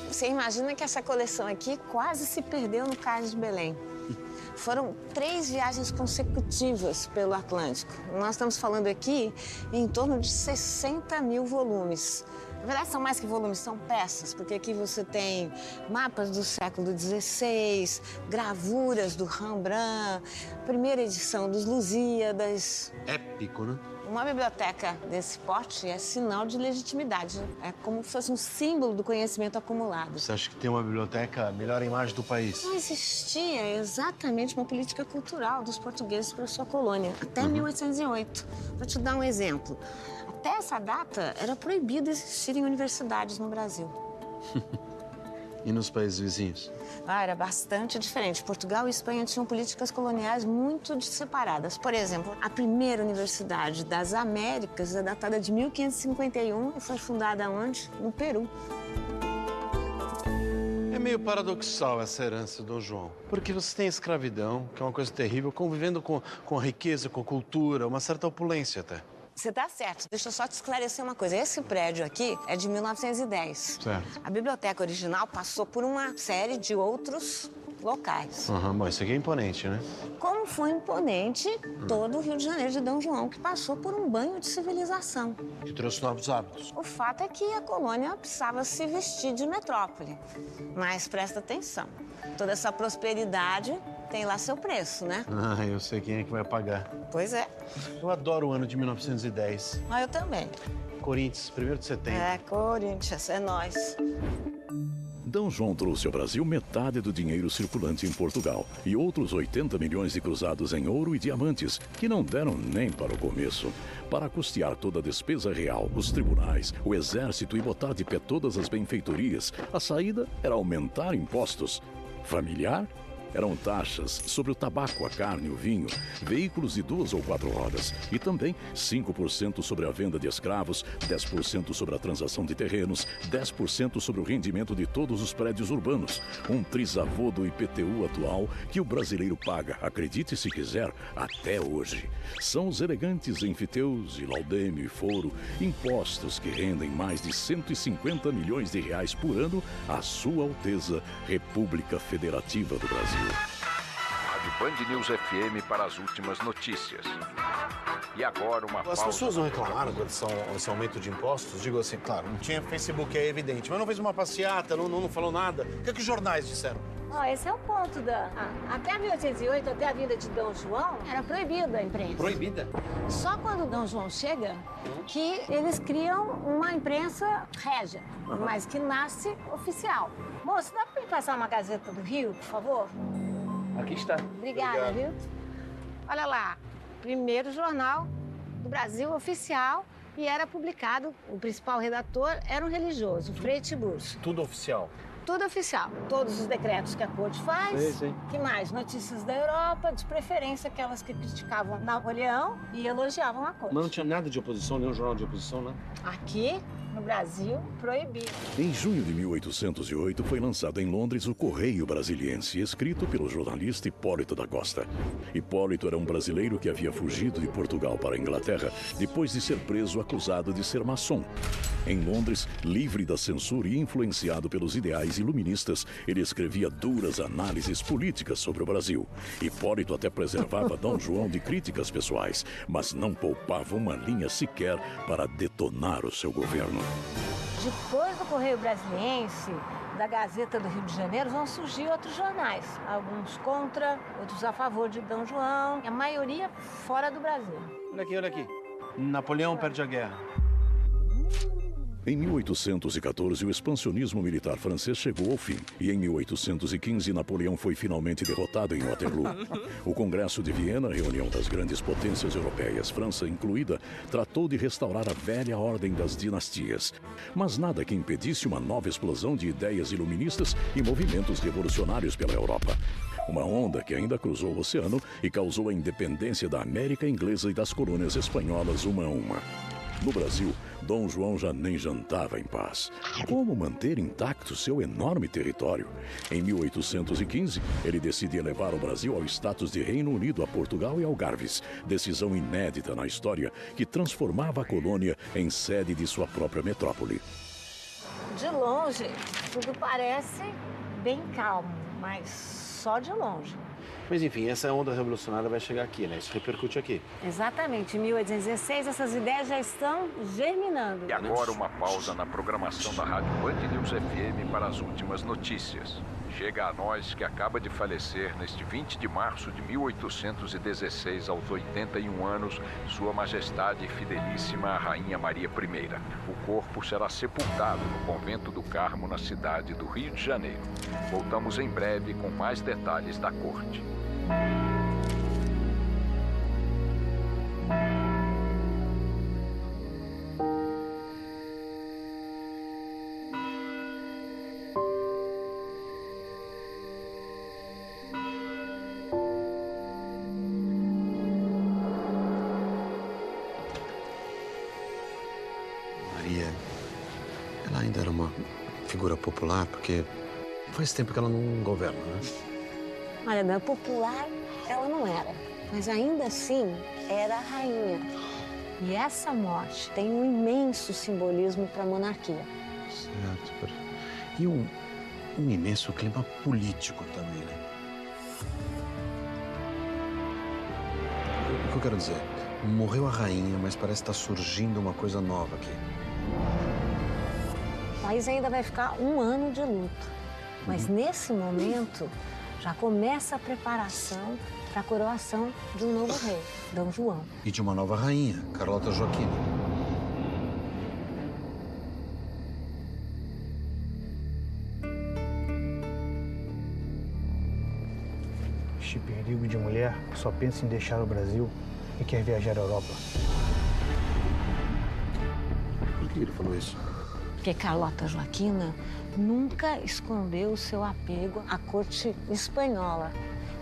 Você imagina que essa coleção aqui quase se perdeu no Cais de Belém. Foram 3 viagens consecutivas pelo Atlântico. Nós estamos falando aqui em torno de 60 mil volumes. Na verdade, são mais que volumes, são peças, porque aqui você tem mapas do século XVI, gravuras do Rembrandt, primeira edição dos Lusíadas. Épico, né? Uma biblioteca desse porte é sinal de legitimidade. É como se fosse um símbolo do conhecimento acumulado. Você acha que tem uma biblioteca a melhor imagem do país? Não existia exatamente uma política cultural dos portugueses para sua colônia, até 1808. Vou te dar um exemplo. Até essa data, era proibido existirem universidades no Brasil. E nos países vizinhos? Era bastante diferente. Portugal e Espanha tinham políticas coloniais muito separadas. Por exemplo, a primeira Universidade das Américas é datada de 1551 e foi fundada onde? No Peru. É meio paradoxal essa herança, Dom João. Porque você tem escravidão, que é uma coisa terrível, convivendo com riqueza, com cultura, uma certa opulência até. Você tá certo. Deixa eu só te esclarecer uma coisa. Esse prédio aqui é de 1910. Certo. A biblioteca original passou por uma série de outros locais. Bom, isso aqui é imponente, né? Como foi imponente todo o Rio de Janeiro de Dom João, que passou por um banho de civilização. Que trouxe novos hábitos. O fato é que a colônia precisava se vestir de metrópole. Mas presta atenção, toda essa prosperidade tem lá seu preço, né? Eu sei quem é que vai pagar. Pois é. Eu adoro o ano de 1910. Eu também. Corinthians, 1º de setembro. Corinthians, é nós. D. João trouxe ao Brasil metade do dinheiro circulante em Portugal e outros 80 milhões de cruzados em ouro e diamantes, que não deram nem para o começo. Para custear toda a despesa real, os tribunais, o exército e botar de pé todas as benfeitorias, a saída era aumentar impostos. Familiar? Eram taxas sobre o tabaco, a carne, o vinho, veículos de 2 ou 4 rodas e também 5% sobre a venda de escravos, 10% sobre a transação de terrenos, 10% sobre o rendimento de todos os prédios urbanos. Um trisavô do IPTU atual que o brasileiro paga, acredite se quiser, até hoje. São os elegantes enfiteus de Laudêmio e Foro, impostos que rendem mais de 150 milhões de reais por ano à Sua Alteza República Federativa do Brasil. Rádio Band News FM para as últimas notícias. E agora uma pausa. As pessoas não reclamaram desse aumento de impostos? Digo assim, claro, não tinha Facebook, é evidente, mas não fez uma passeata, não falou nada. O que é que os jornais disseram? Esse é o ponto, Dan. Até 1808, até a vinda de D. João, era proibida a imprensa. Proibida? Só quando D. João chega que eles criam uma imprensa régia, mas que nasce oficial. Moço, dá pra me passar uma Gazeta do Rio, por favor? Aqui está. Obrigada, viu? Olha lá, primeiro jornal do Brasil oficial e era publicado, o principal redator era um religioso, Frei Tiburcio. Tudo oficial? Tudo oficial. Todos os decretos que a corte faz. Sim. Que mais? Notícias da Europa, de preferência aquelas que criticavam Napoleão e elogiavam a corte. Mas não tinha nada de oposição, nenhum jornal de oposição, né? Aqui, no Brasil, proibido. Em junho de 1808, foi lançado em Londres o Correio Brasiliense, escrito pelo jornalista Hipólito da Costa. Hipólito era um brasileiro que havia fugido de Portugal para a Inglaterra depois de ser preso acusado de ser maçom. Em Londres, livre da censura e influenciado pelos ideais iluministas, ele escrevia duras análises políticas sobre o Brasil. Hipólito até preservava D. João de críticas pessoais, mas não poupava uma linha sequer para detonar o seu governo. Depois do Correio Brasiliense, da Gazeta do Rio de Janeiro, vão surgir outros jornais. Alguns contra, outros a favor de D. João, a maioria fora do Brasil. Olha aqui. Napoleão perde a guerra. Em 1814, o expansionismo militar francês chegou ao fim e em 1815, Napoleão foi finalmente derrotado em Waterloo. O Congresso de Viena, reunião das grandes potências europeias, França incluída, tratou de restaurar a velha ordem das dinastias. Mas nada que impedisse uma nova explosão de ideias iluministas e movimentos revolucionários pela Europa. Uma onda que ainda cruzou o oceano e causou a independência da América inglesa e das colônias espanholas uma a uma. No Brasil, D. João já nem jantava em paz. Como manter intacto seu enorme território? Em 1815, ele decide elevar o Brasil ao status de Reino Unido a Portugal e Algarves, decisão inédita na história que transformava a colônia em sede de sua própria metrópole. De longe, tudo parece bem calmo, mas só de longe. Mas enfim, essa onda revolucionária vai chegar aqui, né? Isso repercute aqui. Exatamente. Em 1816, essas ideias já estão germinando. E agora uma pausa na programação da Rádio Band News FM para as últimas notícias. Chega a nós que acaba de falecer neste 20 de março de 1816, aos 81 anos, Sua Majestade Fidelíssima a Rainha Maria I. O corpo será sepultado no Convento do Carmo, na cidade do Rio de Janeiro. Voltamos em breve com mais detalhes da corte. Maria, ela ainda era uma figura popular, porque faz tempo que ela não governa, né? Olha, da popular ela não era, mas ainda assim era a rainha. E essa morte tem um imenso simbolismo para a monarquia. Certo. E um imenso clima político também, né? O que eu quero dizer? Morreu a rainha, mas parece estar surgindo uma coisa nova aqui. O país ainda vai ficar um ano de luto. Mas nesse momento já começa a preparação para a coroação de um novo rei, D. João. E de uma nova rainha, Carlota Joaquina. este perigo de mulher só pensa em deixar o Brasil e quer viajar à Europa. Por que ele falou isso? Porque Carlota Joaquina nunca escondeu o seu apego à corte espanhola.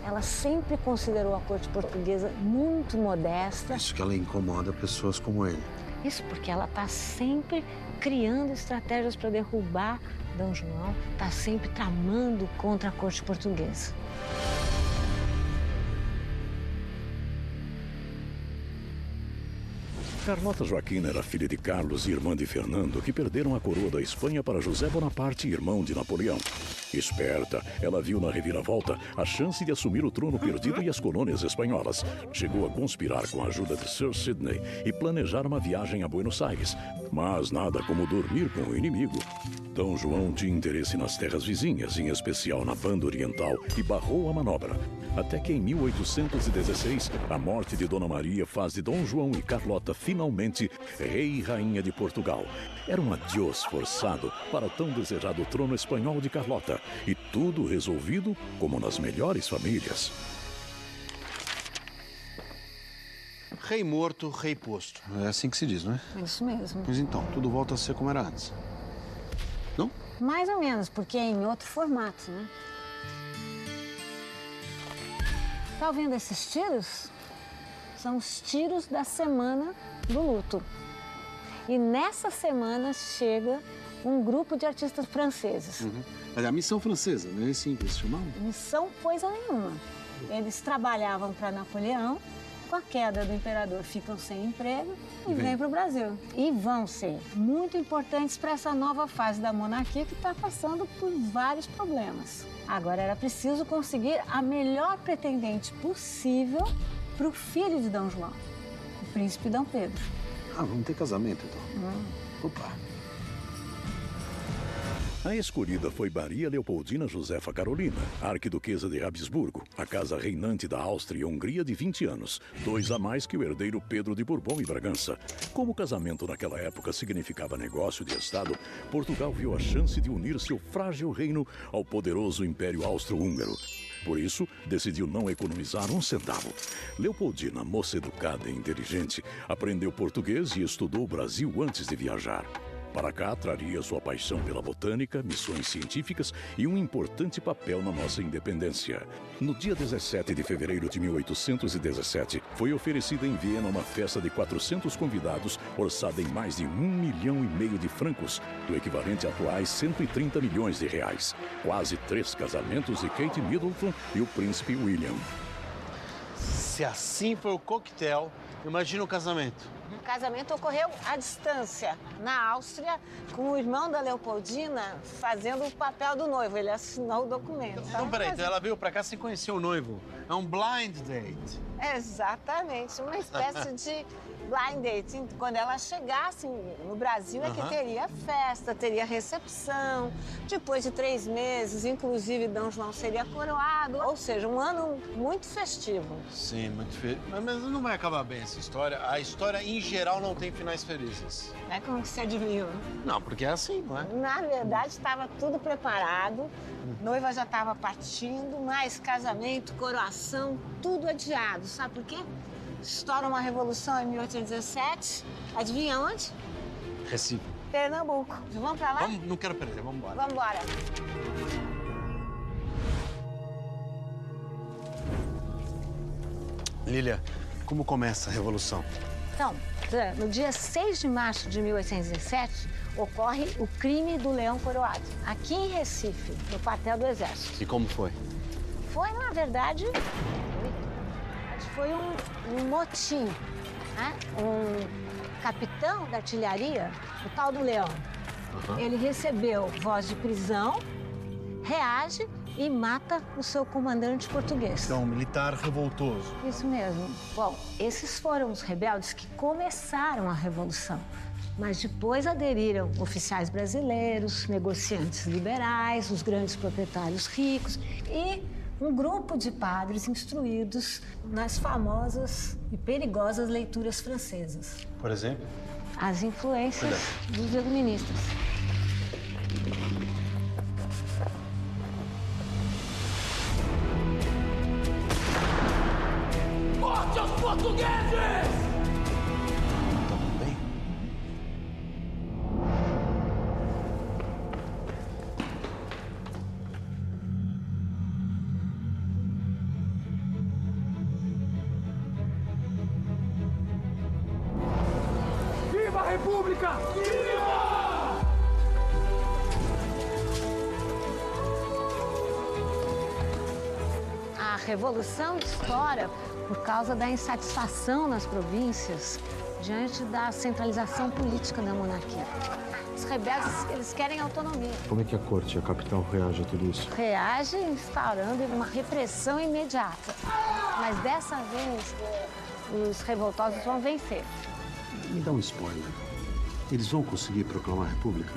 Ela sempre considerou a corte portuguesa muito modesta. Isso que ela incomoda pessoas como ele. Isso porque ela está sempre criando estratégias para derrubar D. João, está sempre tramando contra a corte portuguesa. Carlota Joaquina era filha de Carlos e irmã de Fernando, que perderam a coroa da Espanha para José Bonaparte, irmão de Napoleão. Esperta, ela viu na reviravolta a chance de assumir o trono perdido e as colônias espanholas. Chegou a conspirar com a ajuda de Sir Sidney e planejar uma viagem a Buenos Aires. Mas nada como dormir com o inimigo. D. João tinha interesse nas terras vizinhas, em especial na Banda Oriental, e barrou a manobra. Até que em 1816, a morte de Dona Maria faz de D. João e Carlota finalmente rei e rainha de Portugal. Era um adiós forçado para tão desejado trono espanhol de Carlota. E tudo resolvido como nas melhores famílias. Rei morto, rei posto. É assim que se diz, não é? Isso mesmo. Pois então, tudo volta a ser como era antes. Não? Mais ou menos, porque é em outro formato, né? Tá ouvindo esses tiros? São os tiros da semana do luto. E nessa semana chega um grupo de artistas franceses. Mas a missão francesa, não é assim que eles chamavam? Missão coisa nenhuma. Eles trabalhavam para Napoleão, com a queda do imperador ficam sem emprego e vêm para o Brasil. E vão ser muito importantes para essa nova fase da monarquia que está passando por vários problemas. Agora era preciso conseguir a melhor pretendente possível para o filho de D. João, o príncipe D. Pedro. Ah, vamos ter casamento então. Opa. A escolhida foi Maria Leopoldina Josefa Carolina, arquiduquesa de Habsburgo, a casa reinante da Áustria e Hungria de 20 anos, 2 a mais que o herdeiro Pedro de Bourbon e Bragança. Como o casamento naquela época significava negócio de Estado, Portugal viu a chance de unir seu frágil reino ao poderoso Império Austro-Húngaro. Por isso, decidiu não economizar um centavo. Leopoldina, moça educada e inteligente, aprendeu português e estudou o Brasil antes de viajar. Para cá, traria sua paixão pela botânica, missões científicas e um importante papel na nossa independência. No dia 17 de fevereiro de 1817, foi oferecida em Viena uma festa de 400 convidados, orçada em mais de 1,5 milhão de francos, do equivalente a atuais 130 milhões de reais. Quase 3 casamentos de Kate Middleton e o príncipe William. Se assim foi o coquetel, imagina o casamento. O casamento ocorreu à distância, na Áustria, com o irmão da Leopoldina fazendo o papel do noivo. Ele assinou o documento. Então, peraí, então ela veio pra cá sem conhecer o noivo. É um blind date. Exatamente, uma espécie de blind date. Quando ela chegasse no Brasil é que teria festa, teria recepção. Depois de 3 meses, inclusive, D. João seria coroado. Ou seja, um ano muito festivo. Sim, muito feliz. Mas não vai acabar bem essa história. A história, em geral, não tem finais felizes. É como que você adivinhou? Não, porque é assim, não é? Na verdade, estava tudo preparado. Noiva já estava partindo, mas casamento, coroação, tudo adiado. Sabe por quê? Estoura uma revolução em 1817. Adivinha onde? Recife. Pernambuco. Vamos pra lá? Não quero perder, vamos embora. Vamos embora. Lília, como começa a revolução? Então, no dia 6 de março de 1817, ocorre o crime do Leão Coroado, aqui em Recife, no quartel do Exército. E como foi? Foi, na verdade, foi um motim, né? Um capitão da artilharia, o tal do Leão, ele recebeu voz de prisão, reage e mata o seu comandante português. Então, um militar revoltoso. Isso mesmo. Bom, esses foram os rebeldes que começaram a Revolução. Mas depois aderiram oficiais brasileiros, negociantes liberais, os grandes proprietários ricos e um grupo de padres instruídos nas famosas e perigosas leituras francesas. Por exemplo? As influências dos iluministas. República! Viva! A Revolução estoura por causa da insatisfação nas províncias diante da centralização política da monarquia. Os rebeldes, eles querem autonomia. Como é que a corte, a capital, reage a tudo isso? Reage instaurando uma repressão imediata. Mas dessa vez, os revoltosos vão vencer. Me dá um spoiler. Eles vão conseguir proclamar a república?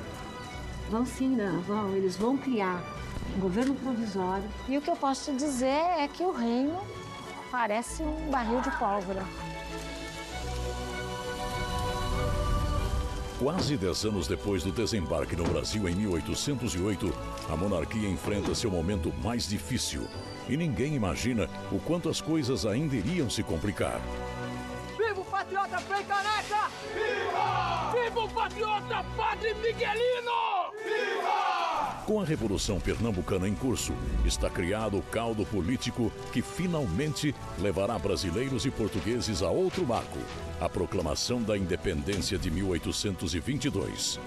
Vão sim, vão. Eles vão criar um governo provisório. E o que eu posso te dizer é que o reino parece um barril de pólvora. Quase 10 anos depois do desembarque no Brasil em 1808, a monarquia enfrenta seu momento mais difícil. E ninguém imagina o quanto as coisas ainda iriam se complicar. Viva o patriota Frei Caneca! Viva! Viva o patriota Padre Miguelino! Viva! Com a Revolução Pernambucana em curso, está criado o caldo político que finalmente levará brasileiros e portugueses a outro marco, a proclamação da independência de 1822.